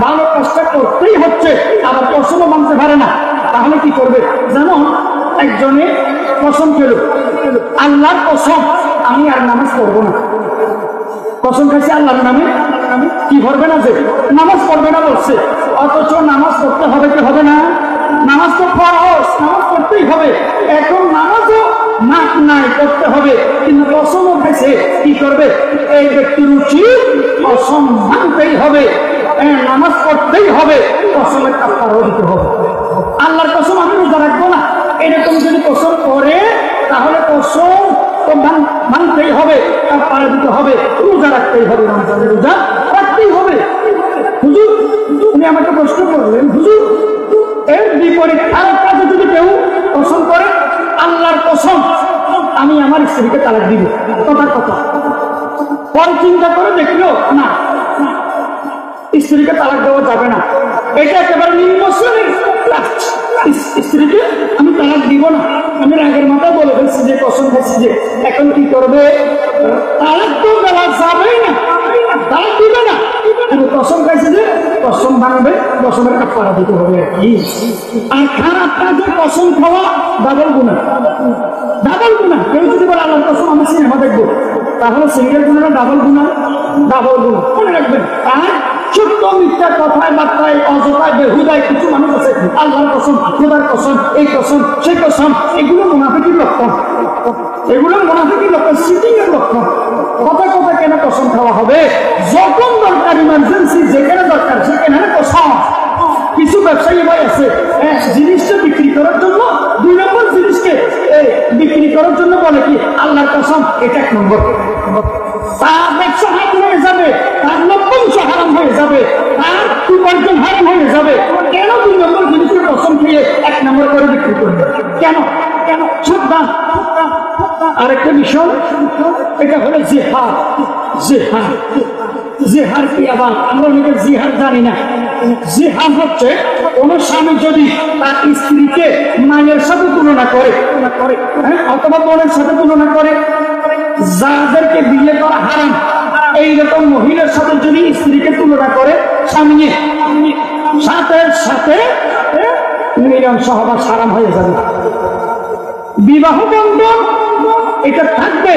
ভালো কাজটা করতেই হচ্ছে, আবার কসমও মানতে পারে না, তাহলে কি করবে? যেমন একজনে কসম খেল, আল্লাহর কসম আমি আর নামাজ পড়বো না, কসম খাইছে আল্লাহর নামে, কি করবে না? যে নামাজ পড়বে না বলছে, অথচ নামাজ পড়তে হবে কি হবে না? নামাজ তো ফরজ, নামাজ পড়তেই হবে। এখন নামাজও মাঠ নাই, করতে হবে, কিন্তু কসমও খাইছে, কি করবে? এই ব্যক্তির উচিত কসম ভাঙতেই হবে, নামাজ পড়তেই হবে, কসমের কাফারা দিতে হবে। আল্লাহর কসম আমি রোজা রাখবো না, এরকম যদি কসম করে, তাহলে কসম তো ভাঙতেই হবে, কাফারা দিতে হবে, রোজা রাখতেই হবে, রমজানের রোজা রাখতেই হবে। হুজুর, উনি আমাকে প্রশ্ন করলেন, হুজুর এর বিপরীত খারাপ কাজে যদি কেউ কসম করে, আল্লাহর কসম আমি আমার স্ত্রীকে তালাক দিব, কথা পরে চিন্তা করে দেখলো না, স্ত্রীকে তালাক দেওয়া যাবে না, এটা একেবারে নিম্ন শ্রেণীর কাজ। স্ত্রীকে আমি তালাক দিব না, আমি রাগের মাথায় বলে ফেলছি যে কসম খাচ্ছি, যে এখন কি করবে? তালাক তো দেওয়া যাবেই না, তালাক দিবে না, কিন্তু কসম খাইছে যে কসম ভাঙবে, কসমের কাফারা দিতে হবে। আর খারাপ কাজে কসম খাওয়া ডাবল গুনাহ, ডাবল গুনাহ। কেউ যদি বলে আল্লাহর কসম আমি সিনেমা দেখবো, তাহলে সিঙ্গেল গুনাহ ডাবল গুনাহ, ডাবল গুনাহ। মনে রাখবেন, আর ছোট্ট মিথ্যা কথায় বার্তায় অযথায় বেহুদায় কিছু মানুষ আছে আল্লাহর কসম, খোদার কসম, এই কসম, সেই কসম, এগুলো মুনাফিকের লক্ষণ, এগুলো মুনাফিকের লক্ষণ, সিটিং এর লক্ষণ। কথা কেন কসম খাওয়া হবে? যখন দরকার, ইমার্জেন্সি যেখানে দরকার সেখানে কসম। কিছু ব্যবসায়ী ভাই আছে, জিনিসটা বিক্রি করার জন্য 2 নম্বর জিনিসকে বিক্রি করার জন্য বলে কি আল্লাহর কসম, এটা 1 নম্বর। তার ব্যবসা হাত হয়ে যাবে, তার লভ্যাংশ হারাম হয়ে যাবে, তার উপার্জন হারাম হয়ে যাবে। কেন 2 নম্বর জিনিসের কসম খেয়ে 1 নম্বর করে বিক্রি করবে? কেন? সাবধান। আরেকটা বিষয়, এটা হলো জিহাদ। জিহাদ কি? আবার আমরা অনেকে জিহাদ জানি না। জিহাদ হচ্ছে কোন স্বামী যদি তার স্ত্রীকে মায়ের সাথে তুলনা করে, অথবা বোনের সাথে তুলনা করে, যাদেরকে বিয়ে করা হারাম, এইরকম মহিলার সাথে যদি স্ত্রীকে তুলনা করে স্বামী, সাথে সাথে মিলন সহবাস হারাম হয়ে যাবে। বিবাহ বন্ধন এটা থাকবে,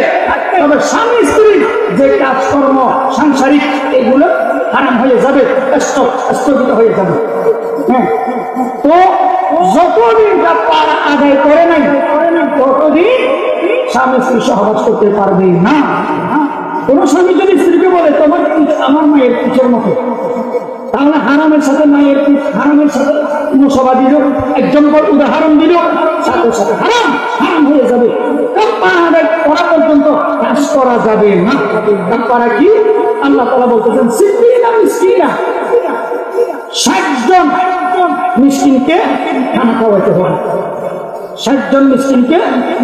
তবে স্বামী স্ত্রী যে কাজকর্ম সাংসারিক এগুলো হারাম হয়ে যাবে, স্থগিত হয়ে যাবে। হ্যাঁ, তো যতদিন কাফারা আদায় করে নাই, ততদিন স্বামী স্ত্রী সহবাস করতে পারবে না। কোন স্বামী যদি স্ত্রীকে বলে তোমার আমার মায়ের পিছের মতো, তাহলে হারামের সাথে মায়ের হারামের সাথে মুসাবা দিল, একজন উদাহরণ দিল, সাথে সাথে হারাম হয়ে যাবে। পা আদায় করা পর্যন্ত কাজ করা যাবে না। তারা কি আল্লাহ তাআলা বলতেছেন সিদ্দিনা মিসকিনা, 60 জন মিসকিনকে খানা খাওয়াতে হবে, 60 জন মিসকিনকে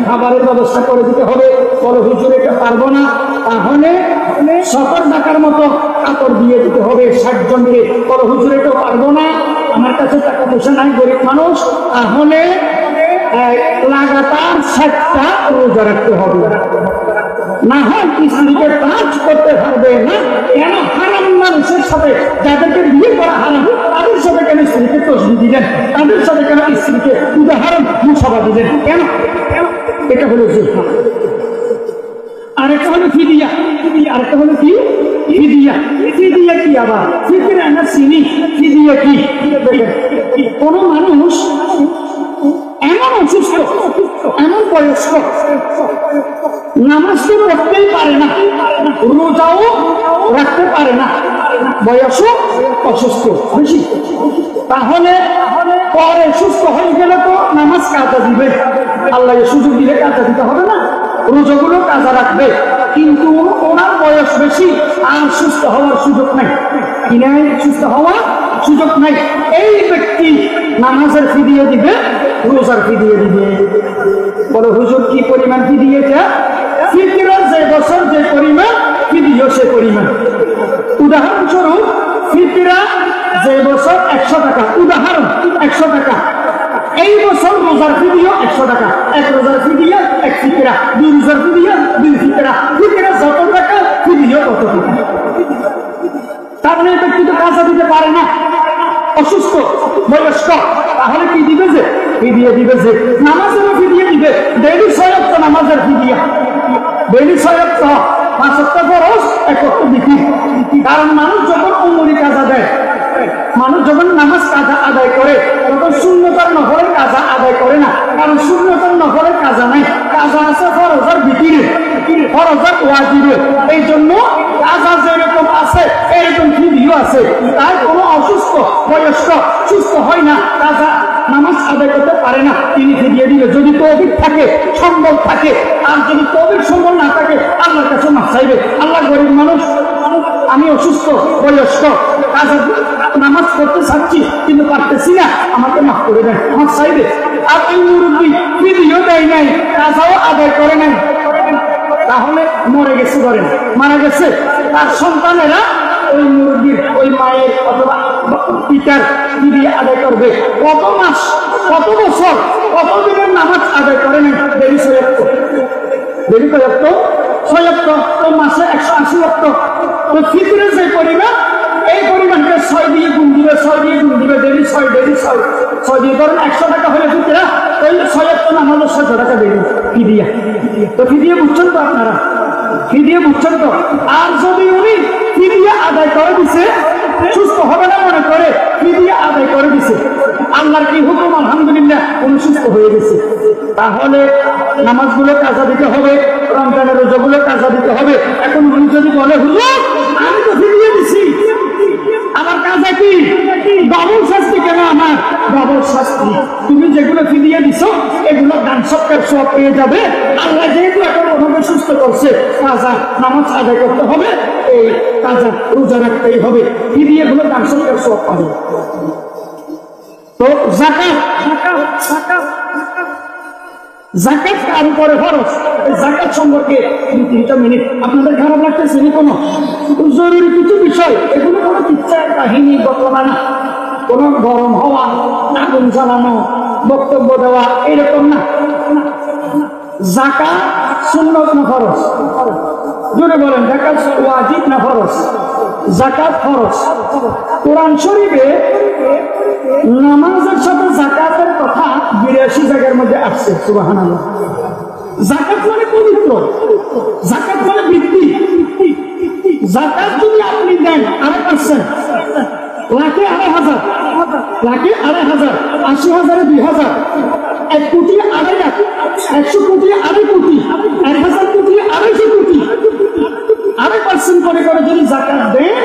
খাবারের ব্যবস্থা করে দিতে হবে। বড় হুজুর এটা পারবো না, তাহলে সফর টাকার মতো কাপড় দিয়ে দিতে হবে 60 জনকে। বড় হুজুর এটাও পারবো না, আমার কাছে টাকা পয়সা নাই, গরিব মানুষ, তাহলে লাগাতার 60টা রোজা রাখতে হবে। না হয় স্ত্রীকে কাজ করতে পারবে না। কেন? হারাম মানুষের সাথে, যাদেরকে বিয়ে করা হারাম, তাদের সাথে কেন স্ত্রীকে তসবি দিলেন? তাদের সাথে কেন স্ত্রীকে উদাহরণ মুসাফা দিলেন? কেন? এটা হলো জিহ্বা। আরেকটা হলো ফিদিয়া। আরেকটা হলো কি? ফিদিয়া। ফিদিয়া কি আবার? ফিদিয়া না চিনি। ফিদিয়া কি? কোন মানুষ এমন অসুস্থ, এমন বয়স্ক, নামাজ তো পড়তেই পারে না, রোজাও রাখতে পারে না, বয়সও অসুস্থ বেশি, তাহলে পরে সুস্থ হয়ে গেলে তো নামাজ কাজা দিবে, আল্লাহ সুযোগ দিলে কাজা দিতে হবে না, রোজাগুলো কাজা রাখবে। কিন্তু ওনার বয়স বেশি, আর সুস্থ হওয়ার সুযোগ নাই, কিনা সুস্থ হওয়ার সুযোগ নাই। এই ব্যক্তি নামাজের ফি দিয়ে দিবে, রোজার ফি দিয়ে দিবে। বড় হুজুর কি পরিমাণ ফি দিয়েছে? ফিতরার যে বছর যে পরিমাণ ফি দিও সে পরিমাণ। উদাহরণস্বরূপ ফিতরা যে বছর 100 টাকা, উদাহরণ 100 টাকা, এই বছর রোজার ফি দিও 100 টাকা। 1 রোজার ফি দিয়ে 1 ফিতরা, 2 রোজার ফি দিয়ে 2 ফিতরা। ফিতরা যত টাকা ফি দিও তত টাকা। তার মানে ব্যক্তি তো কাজা দিতে পারে না, অসুস্থ, বয়স্ক, তাহলে কি দিবে? যে ফি দিয়ে দিবে, যে নামাজেরও ফি দিয়ে দিবে। ডেইলি 6 ওয়াক্ত নামাজের ফি দিয়া, ডেইলি 6 ওয়াক্ত, 5 ওয়াক্ত ফরজ, 1 ওয়াক্ত বিধি। কারণ মানুষ যখন উমরি কাজা দেয়, মানুষ যখন নামাজ কাজা আদায় করে, তখন শূন্যতার নফলের কাজা আদায় করে না। কারণ শূন্যতার নফলের কাজা নাই, কাজা আছে ফরজের ভিতরে, ফরজের ওয়াজিবে। এই জন্য কাজা যেরকম আছে এরকম ফিদিও আছে। তাই কোনো অসুস্থ বয়স্ক সুস্থ হয় না, কাজা নামাজ আদায় করতে পারে না, তিনি ফিরিয়ে দিবে যদি তৌফিক থাকে, সম্বল থাকে। আর যদি তৌফিক সম্বল না থাকে, আল্লাহর কাছে মাফ চাইবে। আল্লাহ গরিব মানুষ, আমি অসুস্থ বয়স্ক, কাজা নামাজ পড়তে চাচ্ছি কিন্তু পারতেছি না, আমাকে মাফ করে দেন, মাফ চাইবে। আর এই মুরব্বী ফিরিও দেয় নাই, কাজাও আদায় করে নাই, তাহলে মরে গেছে, ধরেন মারা গেছে, তার সন্তানেরা ওই মুরগির, ওই মায়ের অথবা পিতার ফিরি আদায় করবে। কত মাস, কত বছর, কত দিনের নামাজ আদায় করে নাই? দেরি 6 ওয়াক্ত, দেরি 6 ওয়াক্ত, 6 ওয়াক্ত তো মাসে 180 ওয়াক্ত। তো ফিতরের যে পরিমাণ, এই পরিমাণকে 6 দিয়ে গুণ দিবে, 6 দিয়ে গুণ দিবে, দেরি 6, দেরি 6 দিয়ে ধরেন 100 টাকা হলে ফিতরা, ওই 6 ওয়াক্ত নামাজ 600 টাকা দেবে ফিদিয়া। তো ফিদিয়া বুঝছেন তো আপনারা? ফিদিয়া বুঝছেন তো? আর যদি উনি ফিদিয়া আদায় করে দিছে, সুস্থ হবে না মনে করে ফিদিয়া আদায় করে দিছে, আল্লাহর কি হুকুম, আলহামদুলিল্লাহ উনি সুস্থ হয়ে গেছে, তাহলে নামাজগুলো কাজা দিতে হবে, রমজানের রোজাগুলো কাজা দিতে হবে। এখন উনি যদি বলে হুজুর আমি তো ফিদিয়া দিছি, আমার কাজা কি? ডবল শাস্তি কেন আমার? ডবল শাস্তি। তুমি যেগুলো ফিদিয়া দিছো এগুলো দান সৎকার সব পেয়ে যাবে। আল্লাহ যেহেতু এখন ওনাকে সুস্থ করছে, কাজা নামাজ আদায় করতে হবে, এই কাজা রোজা রাখতেই হবে, ফিদিয়াগুলো দান সৎকার সব পাবে। তো যাকাত, যাকাত কার উপরে ফরজ? যাকাত সম্পর্কে 2-3টা মিনিট। আপনাদের খারাপ লাগতেছে নি? কোনো জরুরি কিছু বিষয়, এগুলো কোনো কিচ্ছা কাহিনী ঘটনা না, কোনো গরম হওয়া, আগুন জ্বালানো, বক্তব্য দেওয়া, এরকম না। যাকাত সুন্নত না ফরজ? জোরে বলেন, যাকাত ওয়াজিব না ফরজ? যাকাত ফরজ। কোরআন শরীফে নামাজের সাথে যাকাতের কথা 82 জায়গার মধ্যে আসছে। সুবহানাল্লাহ। যাকাত মানে পবিত্র, যাকাত মানে বৃদ্ধি। যাকাত যদি আপনি দেন 2.5%, লাখে 2,500, লাখে 2,500, 80,000-এ 2,000, 1 কোটি 2.5 লাখ, 100 কোটি 2.5 কোটি, 1,000 কোটি 250 কোটি, 2.5% করে করে যদি যাকাত দেন,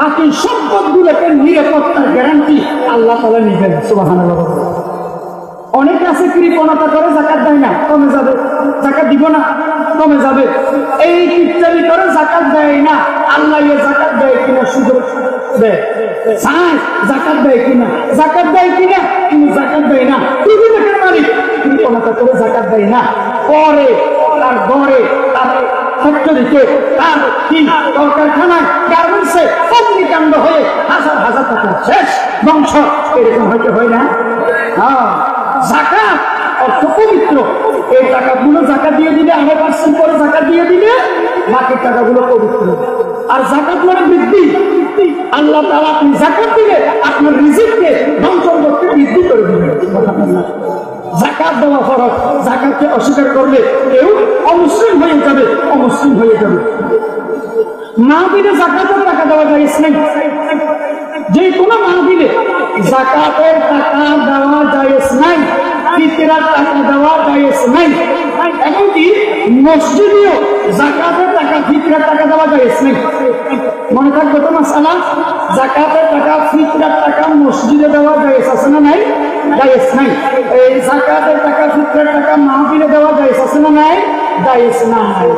বাকি সম্পদগুলোকে নিরাপত্তার গ্যারান্টি আল্লাহ তাআলা নিবেন। সুবহানাল্লাহ। অনেকে আছে কৃপণতা করে জাকাত দেয় না, কমে যাবে, জাকাত দিব না, কমে যাবে, এই কিপটামি করে জাকাত দেয় না। আল্লাহ জাকাত দেয় কিনা সুযোগ দেয়, জাকাত দেয় কিনা, জাকাত দেয় কিনা, কিন্তু জাকাত দেয় না। টিভিটার মালিক কৃপণতা করে জাকাত দেয় না, পরে তার ঘরে, তার ফ্যাক্টরিতে, তার কি কলকারখানায়, গার্মেন্টসে অগ্নিকাণ্ড হয়ে হাজার হাজার টাকা শেষ, ধ্বংস, এরকম হয়তো হয় না? হ্যাঁ, জাকাত অর্থ পবিত্র। এই টাকাগুলো জাকাত দিয়ে দিলে, 100% করে জাকাত দিয়ে দিলে বাকি টাকাগুলো পবিত্র। আর জাকাত মানে বৃদ্ধি। আল্লাহ তাআলা আপনি জাকাত দিলে আপনার রিজিককে ধ্বংসন করতে বৃদ্ধি করে দিবেন। জাকাত দেওয়া ফরজ, জাকাতকে অস্বীকার করলে কেউ অমুসলিম হয়ে যাবে, অমুসলিম হয়ে যাবে। মাহফিলে জাকাতের টাকা দেওয়া জায়েজ নাই, যে কোনো মাহফিলে জাকাতের টাকা দেওয়া জায়েজ নাই, ফিতরার টাকা দেওয়া জায়েজ নাই, এমনকি মসজিদেও জাকাতের টাকা, ফিতরার টাকা দেওয়া জায়েজ নাই। মনে থাকবে তো মাসালা, জাকাতের টাকা, ফিতরার টাকা মসজিদে দেওয়া জায়েজ আছে না নাই? জায়েজ নাই। এই জাকাতের টাকা, ফিতরার টাকা মাহফিলে দেওয়া জায়েজ আছে না নাই? জায়েজ নাই।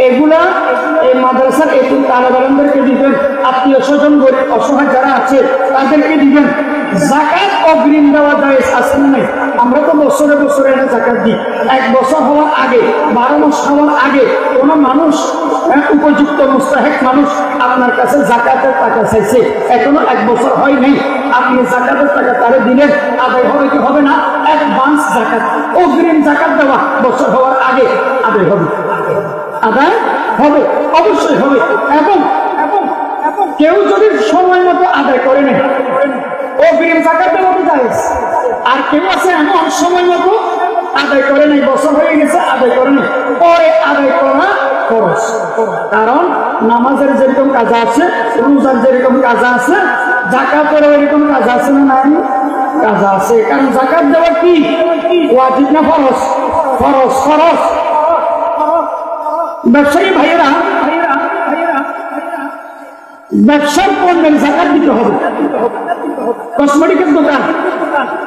এগুলা এই মাদ্রাসার এতিম তালেব ইলমদেরকে দিবেন, আত্মীয় স্বজন গরিব অসহায় যারা আছে তাদেরকে দিবেন। জাকাত অগ্রিম দেওয়া জায়েজ আছে না নাই? আমরা তো বছরে বছরে এটা জাকাত দিই। 1 বছর হওয়ার আগে, 12 মাস হওয়ার আগে কোন মানুষ, উপযুক্ত মুস্তাহিক মানুষ আপনার কাছে জাকাতের টাকা চাইছে, এখনো 1 বছর হয় নাই, আপনি জাকাতের টাকা তারে দিলেন, আদায় হবে কি হবে না? অ্যাডভান্স জাকাত, অগ্রিম জাকাত দেওয়া বছর হওয়ার আগে আদায় হবে, আদায় হবে, অবশ্যই হবে। এবং কেউ যদি সময় মতো আদায় করে নেয়, অগ্রিম জাকাত দেওয়া তো জায়েজ। আর কেউ আছে এমন সময় মতো আদায় করে নেই, বছর হয়ে গেছে আদায় করে নেই, পরে আদায় করা খরচ। কারণ নামাজের যেরকম কাজা আছে, রোজার যেরকম কাজা আছে, জাকাতের এরকম কাজা আছে না নাই? কাজা আছে। কারণ জাকাত দেওয়া কি ওয়াজিব না ফরজ? ফরজ, ফরজ। ব্যবসায়ী ভাইয়েরা, ব্যবসার পণ্যের জাকাত দিতে হবে। কসমেটিকের দোকান,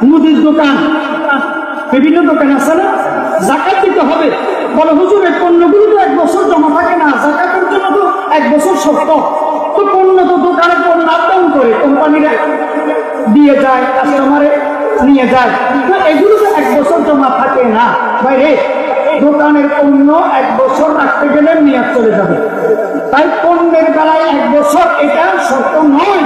মুদির দোকান, বিভিন্ন দোকান আছে না, জাকাত দিতে হবে। বলে হুজুর এই পণ্যগুলো তো 1 বছর জমা থাকে না, জাকাতের জন্য তো 1 বছর শর্ত। তো পণ্য তো দোকানের পণ্য আপ ডাউন করে, কোম্পানিরা দিয়ে যায়, কাস্টমারে নিয়ে যায়, এগুলো তো 1 বছর জমা থাকে না ভাই রে। দোকানের পণ্য 1 বছর রাখতে গেলে নিয়াত চলে যাবে। তাই পণ্যের বেলায় 1 বছর এটা শর্ত নয়।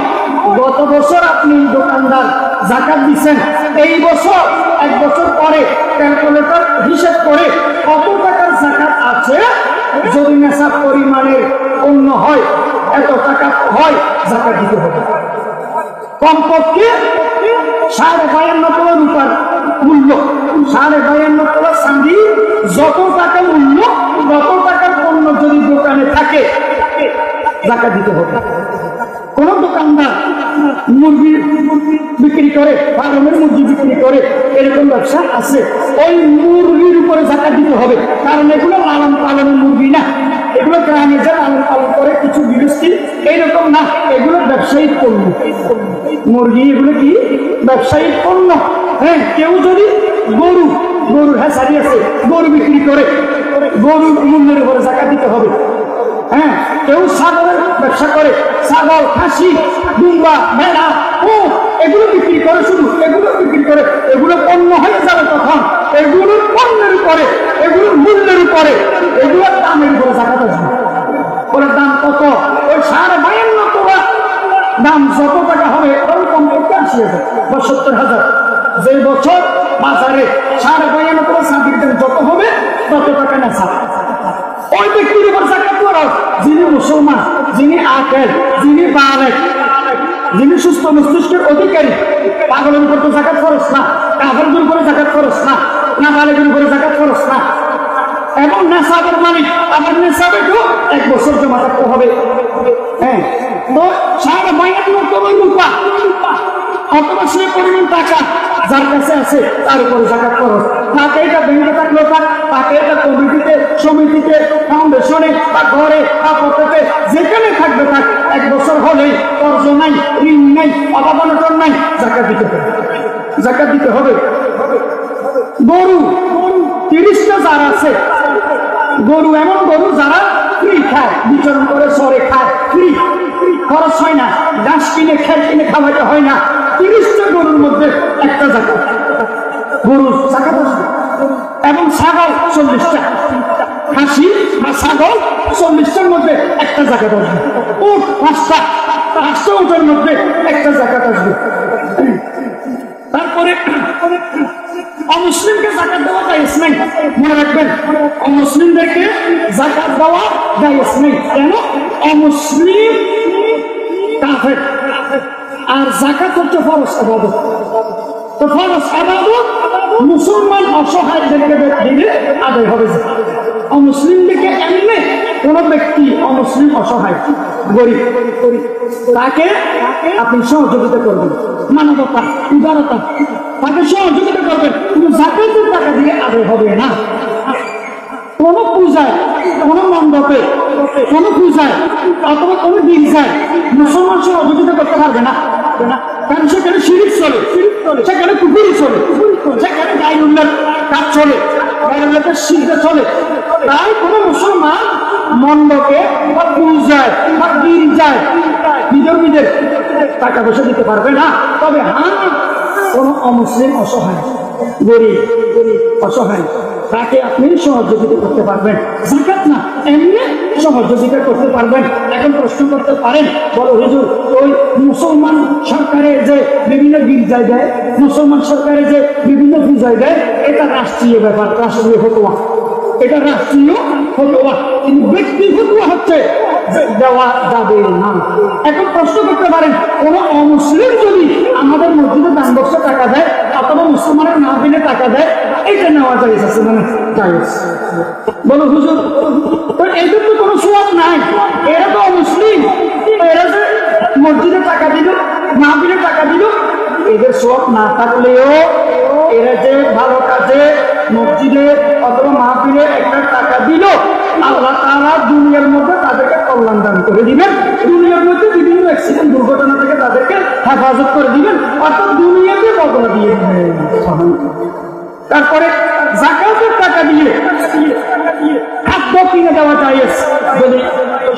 গত বছর আপনি দোকানদার জাকাত দিচ্ছেন, এই বছর 1 বছর পরে ক্যালকুলেটর হিসেব করে কত টাকার জাকাত আছে, যদি নেশাব পরিমাণের পণ্য হয়, এত টাকা হয়, জাকাত দিতে হবে। কমপক্ষে 52.5 তোলা রূপার মূল্য, 52.5 তোলা চাঁদি, যত টাকা মূল্য, তত টাকার পণ্য যদি দোকানে থাকে, জাকাত দিতে হবে। কোন দোকানদার মুরগি বিক্রি করে, ফার্মের মুরগি বিক্রি করে, এরকম ব্যবসা আছে, ওই মুরগির উপরে জাকাত দিতে হবে। কারণ এগুলো লালন পালনের মুরগি না, এগুলো গ্রামে যা লালন পালন করে কিছু গৃহস্থী, এইরকম না, এগুলো ব্যবসায়িক পণ্য। মুরগি এগুলো কি ব্যবসায়িক পণ্য। হ্যাঁ, কেউ যদি গরুর হ্যাঁ আছে, গরু বিক্রি করে, গরুর মূল্যের উপরে জাকাত দিতে হবে। হ্যাঁ, কেউ ছাগলের ব্যবসা করে, ছাগল, খাসি, দুম্বা, ভেড়া, উট, এগুলো বিক্রি করে, শুধু এগুলো বিক্রি করে, এগুলো পণ্য হয়ে যাবে তখন, এগুলোর পণ্যের উপরে, এগুলোর মূল্যের উপরে, এগুলোর দামের উপরে জাকাত আসবে। ওর দাম কত? ওই 52.5 তোলা দাম যত টাকা হবে, ওই কমপক্ষে 80,000 বা 70,000। যে বছর বাজারে 52.5 তোলা চাঁদির দাম যত হবে, তত টাকা না ছাড়। ওই ব্যক্তির উপর জাকাত ফরজ, যিনি মুসলমান, যিনি আকেল, যিনি বালেগ, যিনি সুস্থ মস্তিষ্কের অধিকারী। পাগলের উপর তো জাকাত ফরজ না, কাফেরদের উপরে জাকাত ফরজ না, নাবালেগের উপরে জাকাত ফরজ না। এবং নেশাবের মালিক, আবার নেশাবেকেও 1 বছর জমা রাখতে হবে। হ্যাঁ, তো 52.5 তোলা রূপা অথবা সে পরিমাণ টাকা যার কাছে আছে তার উপরে জাকাত খরচ। তাকে এটা ব্যাংকে থাকলেও থাক, তাকে এটা কমিটিতে, সমিতিতে, ফাউন্ডেশনে বা ঘরে বা পথে, যেখানে থাকবে থাক, 1 বছর হলেই কর্জ নাই, ঋণ নাই, অভাব অনটন নাই, জাকাত দিতে হবে, জাকাত দিতে হবে। গরু 30টা জার আছে। গরু এমন গরু যারা ফ্রি খায়, বিচরণ করে সরে খায়, ফ্রি, খরচ হয় না, ঘাস কিনে খেল কিনে খাওয়াতে হয় না। 30টা গরুর মধ্যে একটা জাকাত, গরু জাকাত আসবে। এবং ছাগল 40টা, খাসি বা ছাগল 40টার মধ্যে একটা জাকাত আসবে। উট 5টা, 5টা উটের মধ্যে একটা জাকাত আসবে। তারপরে অমুসলিমকে জাকাত দেওয়া জায়েজ নাই, মনে রাখবেন, অমুসলিমদেরকে জাকাত দেওয়া জায়েজ নাই। কেন? অমুসলিম কাফের, আর জাকাত হচ্ছে ফরজ ইবাদত। তো ফরজ ইবাদত মুসলমান অসহায়দেরকে দিলে আদায় হবে। অমুসলিমদেরকে এমনি কোন ব্যক্তি অমুসলিম অসহায় গরিব তাকে আপনি সহযোগিতা করবেন, মানবতা উদারতা, তাকে সহযোগিতা করবেন, কিন্তু জাকাতের টাকা দিয়ে আদায় হবে না। কোন পূজায়, কোন মণ্ডপে, কোন পূজায় অথবা কোন গির্জায় মুসলমান সহযোগিতা করতে পারবে না। কারণ সেখানে শিরিক চলে, সেখানে কুফরি চলে, সেখানে গায়রুল্লাহর কাজ চলে, গায়রুল্লাহর সিজদা চলে। তাই কোন মুসলমান মণ্ডপে বা পূজায় বা গির্জায় বিধর্মীদের টাকা পয়সা দিতে পারবে না। তবে হ্যাঁ, কোন অমুসলিম অসহায় গরিব অসহায় তাকে আপনি সহযোগিতা করতে পারবেন, জাকাত না এমনি সহযোগিতা করতে পারবেন। এখন প্রশ্ন করতে পারেন, বলো হুজুর, ওই মুসলমান সরকারের যে বিভিন্ন গির্জায় দেয়, মুসলমান সরকারের যে বিভিন্ন পূজায় দেয়, এটা রাষ্ট্রীয় ব্যাপার, রাষ্ট্রীয় ফতোয়া, এটা রাষ্ট্রীয় ফতোয়া, কিন্তু ব্যক্তি ফতোয়া হচ্ছে দেওয়া যাবে না। এখন প্রশ্ন করতে পারেন, কোন অমুসলিম যদি আমাদের মসজিদে দান বক্সে টাকা দেয় অথবা মুসলমানের মাহফিলে টাকা দেয়, এটা নেওয়া জায়েজ আছে মানে জায়েজ? বলো হুজুর, এদের তো কোনো সওয়াব নাই, এরা তো অমুসলিম, এরা যে মসজিদে টাকা দিল, মাহফিলে টাকা দিল, এদের সওয়াব না থাকলেও এরা যে ভালো কাজে মসজিদে অথবা মাহফিলে একটা টাকা দিল, আল্লাহ তাআলা দুনিয়ার মধ্যে তাদেরকে কল্যাণ দান করে দিবেন, দুনিয়ার মধ্যে বিভিন্ন অ্যাক্সিডেন্ট দুর্ঘটনা থেকে তাদেরকে হেফাজত করে দিবেন, অর্থাৎ দুনিয়াতে বদলা দিয়ে দিবেন। তারপরে যাকাতের টাকা দিয়ে খাদ্য কিনে দেওয়া জায়েজ, যদি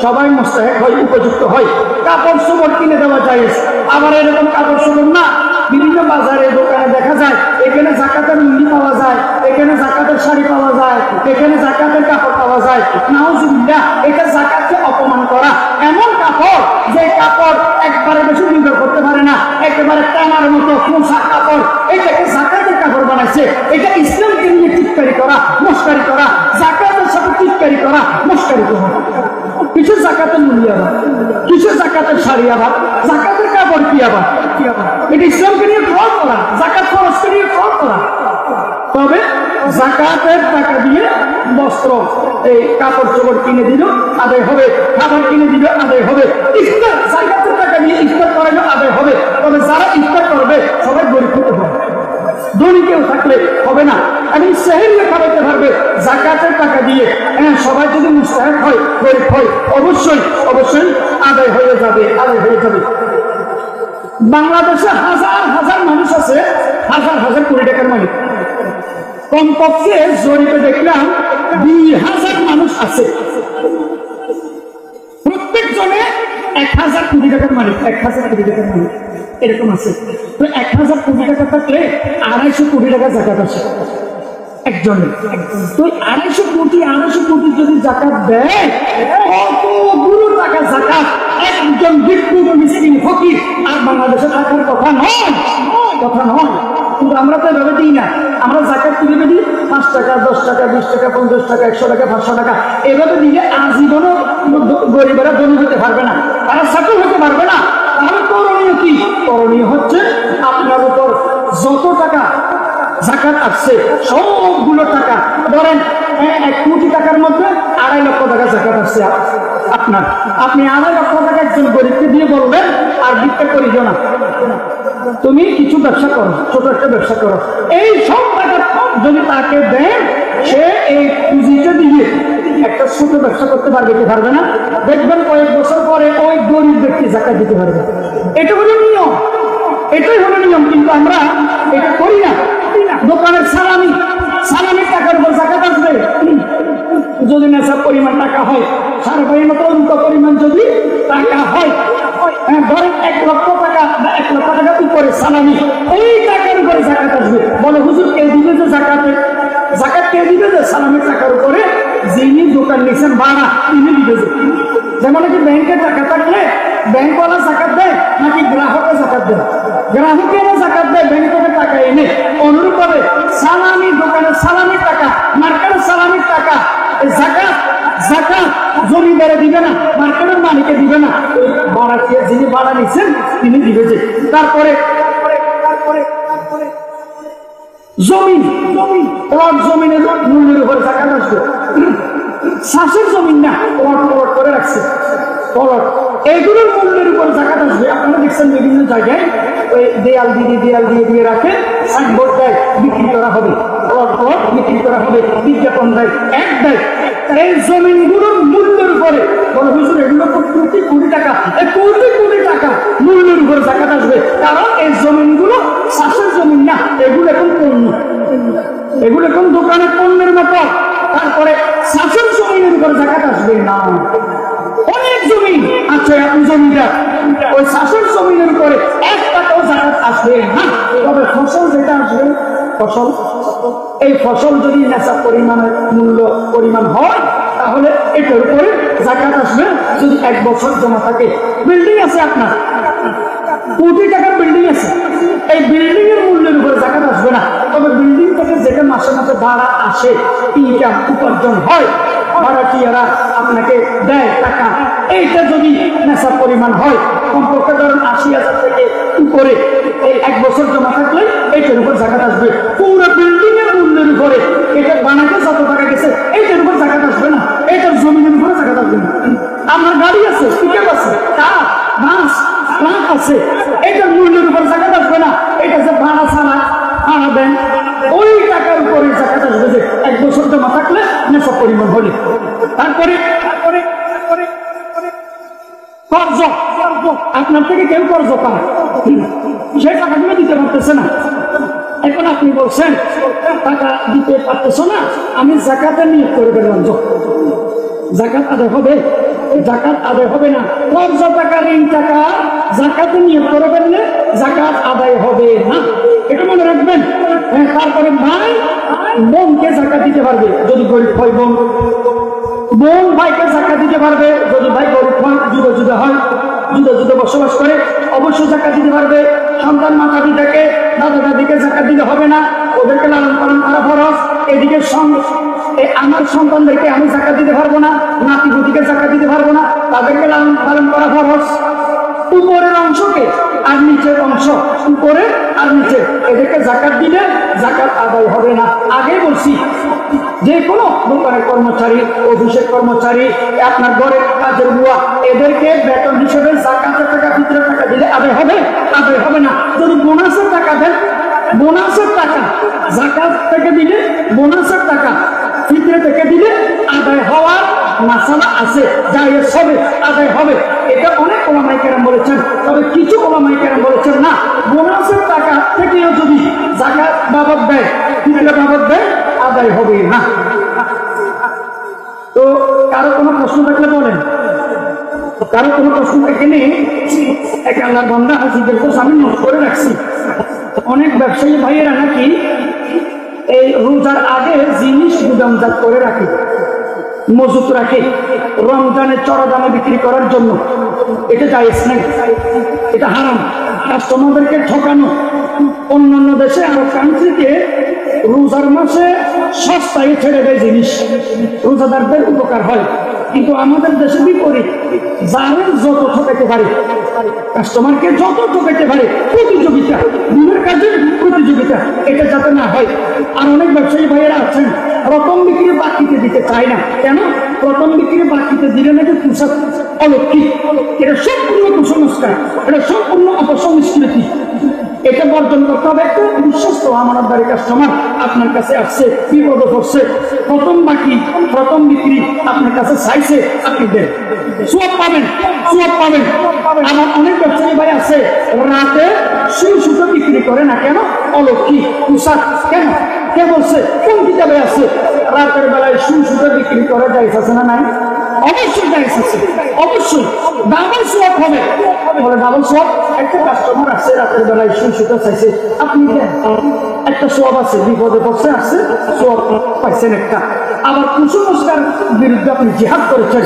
সবাই মুস্তাহিক হয়, উপযুক্ত হয়। কাপড় চোপড় কিনে দেওয়া জায়েজ। আবার এরকম কাপড় চোপড় না, বিভিন্ন বাজারে দোকানে দেখা যায় এখানে জাকাতের লুঙ্গি পাওয়া যায়, এখানে জাকাতের শাড়ি পাওয়া যায়, এখানে জাকাতের কাপড় পাওয়া যায়। নাউজুবিল্লাহ, এটা জাকাতকে অপমান করা। এমন কাপড় যে কাপড় একবারে বেশি ব্যবহার করতে পারে না, একেবারে টানার মতো পোশাক কাপড়, এটাকে জাকাতের কাপড় বানাইছে। এটা ইসলামকে নিয়ে টিটকারি করা, মস্কারি করা, জাকাতের সাথে টিটকারি করা, মস্কারি করা। কিছু জাকাতের লুঙ্গি আবার, কিছু জাকাতের শাড়ি আবার, জাকাতের কাপড় কি আবার, এটা ইসলামকে নিয়ে ফ্রড করা, জাকাত খরচকে নিয়ে ফ্রড করা। তবে জাকাতের টাকা দিয়ে বস্ত্র, এই কাপড় চোপড় কিনে দিল আদায় হবে, খাবার কিনে দিল আদায় হবে, ইফতার জাকাতের টাকা দিয়ে ইফতার করাইলে আদায় হবে। তবে যারা ইফতার করবে সবাই গরিব হতে হবে, ধনী কেউ থাকলে হবে না। এবং সেহরিও খাওয়াতে পারবে জাকাতের টাকা দিয়ে। হ্যাঁ, সবাই যদি মুস্তাহিক হয়, গরিব হয়, অবশ্যই অবশ্যই আদায় হয়ে যাবে, আদায় হয়ে যাবে। বাংলাদেশে হাজার হাজার মানুষ আছে, হাজার হাজার কোটি টাকার মালিক। কমপক্ষে জরিপে দেখলাম 2000 মানুষ আছে, প্রত্যেক জনে 1000 কোটি টাকার মালিক, 1000 কোটি টাকার মালিক এরকম আছে। তো 1000 কোটি টাকা থাকলে 250 কোটি টাকা জাকাত আসে একজনের। তো 250 কোটি যদি জাকাত দেয়, কতগুলো টাকা জাকাত একজন ভিক্ষুক, মিসকিন, ফকির আর বাংলাদেশে থাকার কথা নয়, কথা নয়। কিন্তু আমরা তো এভাবে দিই না, আমরা জাকাত কিভাবে দিই? 5 টাকা, 10 টাকা, 20 টাকা, 50 টাকা, 100 টাকা, 500 টাকা, এভাবে দিলে আজীবনও গরিবেরা ধনী হতে পারবে না, তারা সাকল হতে পারবে না। তাহলে করণীয় কি? করণীয় হচ্ছে আপনার উপর যত টাকা জাকাত আসছে সবগুলো টাকা, ধরেন 1 কোটি টাকার মধ্যে 2.5 লক্ষ টাকা জাকাত আসছে আপনার, আপনি 2.5 লক্ষ টাকা একজন গরিবকে দিয়ে বলবেন আর ভিক্ষা করিও না, তুমি কিছু ব্যবসা করো, ছোট একটা ব্যবসা করো। এই সব টাকা যদি তাকে দেন, সে এই পুঁজিটা দিয়ে একটা ছোট ব্যবসা করতে পারবে কি পারবে না? দেখবেন কয়েক বছর পরে ওই গরিব ব্যক্তি জাকাত দিতে পারবে। এটা হলো নিয়ম, এটাই হলো নিয়ম। কিন্তু আমরা এটা করি না। দোকানের সালামি যদি নেশার পরিমাণ টাকা হয়, সারা ভাইয়ের মতো উল্টো পরিমাণ যদি টাকা হয়, ধরেন 1 লক্ষ টাকা বা 1 লক্ষ টাকা উপরে সালামি, ওই টাকার উপরে জাকাত আসবে। বলে হুজুর কে দিবে যে জাকাত কে দিবে যে সালামের টাকার উপরে যিনি দোকান নিয়েছেন ভাড়া তিনি দিবে যে। যেমন কি ব্যাংকে টাকা থাকলে ব্যাংকওয়ালা জাকাত দেয় নাকি গ্রাহকের জাকাত দেয়? গ্রাহকের জাকাত দেয়, ব্যাংক থেকে টাকা এনে। অনুরূপ ভাবে সালামি দোকানের সালামির টাকা, মার্কেটের সালামির টাকা জাকাত জমিদারে দিবে না, মার্কেটের মালিকে দিবে না, ভাড়া যিনি ভাড়া নিচ্ছেন তিনি দিবে যে। তারপরে জমিন প্লট জমিনের মূল্যের উপরে জাকাত আসবে। শ্বাসের জমিন না, প্লট করে রাখছে, প্লট এগুলোর মূল্যের উপর জাকাত আসবে। আপনারা দেখছেন বিভিন্ন জায়গায় ওই দেয়াল দিয়ে রাখে, সাইনবোর্ড দেয় বিক্রি করা হবে, প্লট বিক্রি করা হবে, বিজ্ঞাপন দেয়, এক দেয়। এই জমিনগুলোর মূল্যের উপরে বলে হুজুর এগুলো কোটি কোটি টাকা, এই কোটি টাকা মূল্যের উপরে জাকাত আসবে। কারণ এই জমিনগুলো শ্বাসের জমিন না, এগুলো এখন পণ্য, এগুলো এখন দোকানের পণ্যের মতো। তারপরে শ্বাসের জমিনের উপর জাকাত আসবে না। অনেক জমি আছে, আপনি জমিদার, ওই শ্বাসের জমিনের উপরে 1 টাকাও জাকাত আসবে না। তবে ফসল যেটা আসবে, ফসল, এই ফসল যদি নেশা পরিমাণের মূল্য পরিমাণ হয় তাহলে এটার উপরে জাকাত আসবে। যদি 1 বছর জমা থাকে, বিল্ডিং আছে আপনার, কোটি টাকার বিল্ডিং আছে, এই বিল্ডিং এর মূল্যের উপরে জাকাত আসবে না। তবে বিল্ডিং থেকে যেটা মাসে মাসে ভাড়া আসে, ইনকাম উপার্জন হয়, ভাড়াটিয়ারা আপনাকে দেয় টাকা, এইটা যদি নেশা পরিমাণ হয়, কমপক্ষে ধরেন 80,000 থেকে উপরে, এই 1 বছর জমা থাকলে এইটার উপর জাকাত আসবে। পুরো বিল্ডিং এর মূল্যের উপরে, এটা বানাতে যত টাকা গেছে এইটার উপর জাকাত আসবে না, এইটার জমিনের উপরে জাকাত আসবে না। আমার গাড়ি আছে, পিকআপ আছে, কার বাস ট্রাক আছে, এইটার মূল্যের উপর জাকাত আসবে না। এটা যে ভাড়া ছাড়া ভাড়া দেন, ওই টাকার উপরে জাকাত আসবে যে 1 বছর জমা থাকলে নেশা পরিমাণ হলে। তারপরে কর্জ, আপনার থেকে কেউ কর্জ পায়, সেই টাকাগুলো দিতে পারতেছে না। এখন আপনি বলছেন টাকা দিতে পারতেছো না, আমি জাকাতে নিয়োগ করে দিলাম, জাকাত আদায় হবে? জাকাত আদায় হবে না। কর্জ টাকা, ঋণ টাকা জাকাতে নিয়োগ করে ফেললে জাকাত আদায় হবে না, এটা মনে রাখবেন। তারপরে ভাই বোনকে জাকাত দিতে পারবে যদি গরিব হয়, বোন ভাইকে জাকাত দিতে পারবে যদি ভাই গরিব হয়, যুদ্ধ হয়, যুদ্ধে বসবাস করে, অবশ্যই জাকাত দিতে পারবে। সন্তান মাতা পিতাকে, দাদা দাদিকে জাকাত দিতে হবে না, ওদেরকে লালন পালন করা ফরজ। এদিকে আমার সন্তানদেরকে আমি জাকাত দিতে পারবো না, নাতি পুতিকে জাকাত দিতে পারবো না, তাদেরকে লালন পালন করা ফরজ। উপরের অংশকে আর নিচের অংশ, উপরে আর নিচে, এদেরকে জাকাত দিলে জাকাত আদায় হবে না। আগে বলছি যে কোনো দোকানের কর্মচারী, অফিসের কর্মচারী, আপনার ঘরের কাজের বুয়া, এদেরকে বেতন হিসেবে জাকাতের টাকা, ফিতরের টাকা দিলে আদায় হবে? আদায় হবে না। যদি বোনাসের টাকা দেন, বোনাসের টাকা জাকাত থেকে দিলে, বোনাসের টাকা ফিতরে থেকে দিলে আদায় হওয়ার মাসালা আছে, জায়েজ হবে, আদায় হবে। এটা অনেক ওলামায়ে কেরাম বলেছেন। তবে কিছু ওলামায়ে কেরাম বলেছেন না, বোনাসের টাকা থেকেও যদি জাকাত বাবদ দেয়, ফিতরে বাবদ দেয়, আদায় হবে না। তো কারো কোনো প্রশ্ন থাকলে বলেন, কারো কোনো প্রশ্ন এখানে এক আল্লাহর বান্দা হাসিদের তো আমি নোট করে রাখছি। অনেক ব্যবসায়ী ভাইয়েরা নাকি এই রোজার আগে জিনিস গুদামজাত করে রাখে, মজুত রাখে, রমজানের চড়া দামে বিক্রি করার জন্য। এটা জায়েজ নাই, এটা হারাম। কাস্টমারদেরকে ঠকানো। অন্যান্য দেশে আরব কান্ট্রিতে রোজার মাসে সস্তায় ছেড়ে দেয় জিনিস, রোজাদারদের উপকার হয়। কিন্তু আমাদের দেশে বিপরীত, যারা যত ঠকাইতে পারে, কাস্টমারকে যত ঠকাইতে পারে, প্রতিযোগিতা, দিনের কাজে প্রতিযোগিতা, এটা যাতে না হয়। আর অনেক ব্যবসায়ী ভাইয়েরা আছেন প্রথম বিক্রি বাকিতে দিতে চায় না। কেন? প্রথম বিক্রি বাকিতে দিলে নাকি পোশাক অলৌকিক। এটা সম্পূর্ণ কুসংস্কার, এটা সম্পূর্ণ অপসংস্কৃতি। এটা বর্জন করতে হবে। একটা বিশ্বস্ত আমানতদারি কাস্টমার আপনার কাছে আসছে, বিপদে পড়ছে, প্রথম বাকি, প্রথম বিক্রি আপনার কাছে চাইছে, আপনি দেন, সওয়াব পাবেন, সওয়াব পাবেন। আমার অনেক ব্যবসায়ী ভাই আছে রাতে সুই সুতো বিক্রি করে না। কেন? অলৌকিক পোশাক। কেন? কে বলছে? কোন কিতাবে আছে? রাতের বেলায় সুতা বিক্রি করা যায় আছে না নাই? অবশ্যই জায়েজ আছে, অবশ্যই ডাবল সোয়াব হবে। বলে ডাবল সোয়াব? একটা কাস্টমার আসছে রাতের বেলায় সুতা চাইছে, আপনি একটা সোয়াব আছে, বিপদে পড়ছে আসছে, সোয়াব পাইছেন একটা। আবার কুসংস্কার বিরুদ্ধে আপনি জিহাদ করেছেন।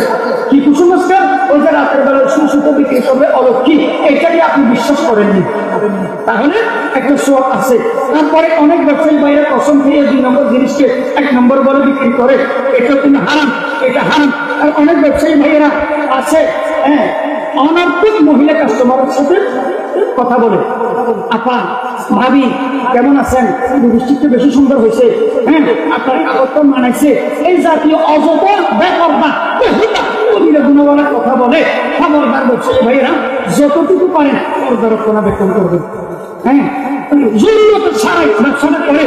কি কুসংস্কার? ওই যে রাতের বেলায় সুতা বিক্রি করবে অলক্ষী, এটাকে আপনি বিশ্বাস করেননি, তাহলে একটা সোয়াব আছে। তারপরে অনেক ব্যবসায়ী বাইরে কসম খেয়ে 2 নম্বর জিনিসকে 1 নম্বর বলে বিক্রি করে, এটা কিন্তু হারাম, এটা হারাম। আর অনেক ব্যবসায়ী ভাইয়েরা আছে, হ্যাঁ, অনর্থক মহিলা কাস্টমারের সাথে কথা বলে, আপা ভাবি কেমন আছেন, লিপস্টিকটা বেশি সুন্দর হয়েছে, হ্যাঁ আপনার কাগজটা মানাইছে, এই জাতীয় অযথা বেপরদা কবিরা গুণবলা কথা বলে। খবরদার ব্যবসায়ী ভাইয়েরা যতটুকু পারেন পর্দা রক্ষণাবেক্ষণ করবেন। হ্যাঁ, জরুরতের ছাড়াই ব্যবসাটা করে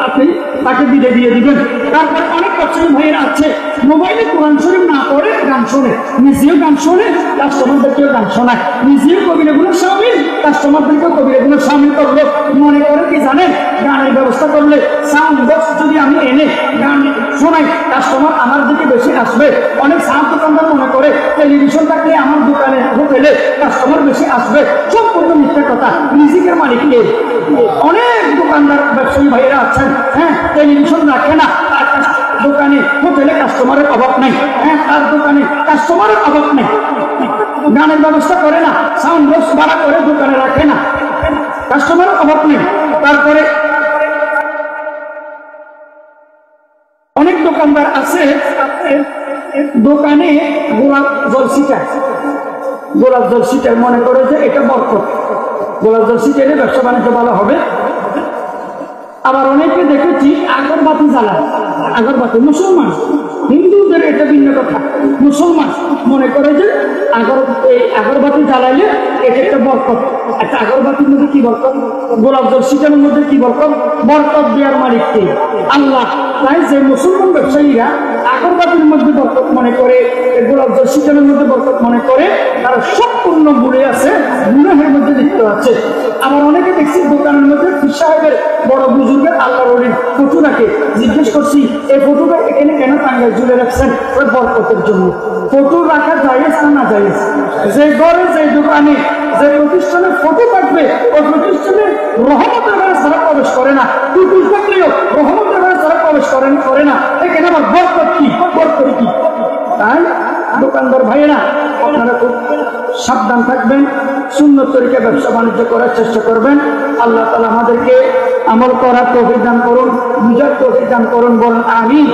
আপনি তাকে বিদায় দিয়ে দিবেন। তারপর অনেক ব্যবসায়ী ভাইয়েরা আছে মোবাইলে কোরআন শরীফ না পড়ে গান শোনে, নিজেও গান শোনে, কাস্টমারদেরকেও গান শোনায়, নিজেও কবিরাগুলো সামিল, কাস্টমারদেরকেও কবিরাগুলো সামিল করলো। মনে করে কি জানেন, গানের ব্যবস্থা করলে সাউন্ড বক্স যদি আমি এনে গান শোনাই, কাস্টমার আমার দিকে বেশি আসবে। অনেক সাউন্ড দোকানদার মনে করে টেলিভিশন থাকলে আমার দোকানে হোটেলে কাস্টমার বেশি আসবে। সম্পূর্ণ মিথ্যা কথা। রিজিকের মালিক কে? অনেক দোকানদার ব্যবসায়ী ভাইয়েরা আছেন, হ্যাঁ, টেলিভিশন রাখে না, তার দোকানে হোটেলে কাস্টমারের অভাব নেই, হ্যাঁ, তার দোকানে কাস্টমারের অভাব নেই, গানের ব্যবস্থা করে না, সাউন্ড বক্স ভাড়া করে দোকানে রাখে না, কাস্টমারের অভাব নেই। তারপরে অনেক দোকানদার আছে দোকানে গোলাপ জল ছিটায়, গোলাপ জল ছিটায়, মনে করে যে এটা বরকত, গোলাপ জল ছিটাইলে ব্যবসা বাণিজ্য ভালো হবে। আবার অনেকে দেখেছি আগরবাতি জ্বালায়, আগরবাতি, মুসলমান, হিন্দুদের এটা ভিন্ন কথা, মুসলমান মনে করে যে আগরবাতি জ্বালাইলে এটা একটা বরকত। একটা আগরবাতির মধ্যে কি বরকত? গোলাপ জল ছিটানোর মধ্যে কি বরকত? বরকত দেওয়ার মালিক কে? আল্লাহ। তাই যে মুসলমান ব্যবসায়ীরা আগরবাতির মধ্যে বরকত মনে করে, গোলাপ জল ছিটানোর মধ্যে বরকত মনে করে, তারা সম্পূর্ণ ঘুরে আছে, গুনাহের মধ্যে লিপ্ত আছে। আবার অনেকে দেখছি দোকানের মধ্যে পীর সাহেবের বড় বুজুর্গের আল্লাহর ওলির ফটো রাখে। জিজ্ঞেস করছি এই ফটোটা এখানে কেন টাঙ্গায় ঝুলে রাখছেন? ওই বরকতের জন্য। ফটো রাখা জায়েজ না না জায়েজ? যে ঘরে, যে দোকানে, যে প্রতিষ্ঠানে ফটো থাকবে, ওই প্রতিষ্ঠানে রহমতের ঘরে ছাড়া প্রবেশ করে না। টুটুল থাকলেও রহমতের ঘরে ছাড়া প্রবেশ করে না। এখানে আবার বরকত কি? বরকত কি? তাই দোকানদার ভাইয়েরা আপনারা খুব সাবধান থাকবেন, সুন্নত তরিকে ব্যবসা বাণিজ্য করার চেষ্টা করবেন। আল্লাহ তাআলা আমাদেরকে আমল করার তৌফিক দান করুন, বুঝার তৌফিক দান করুন, বলুন আমিন।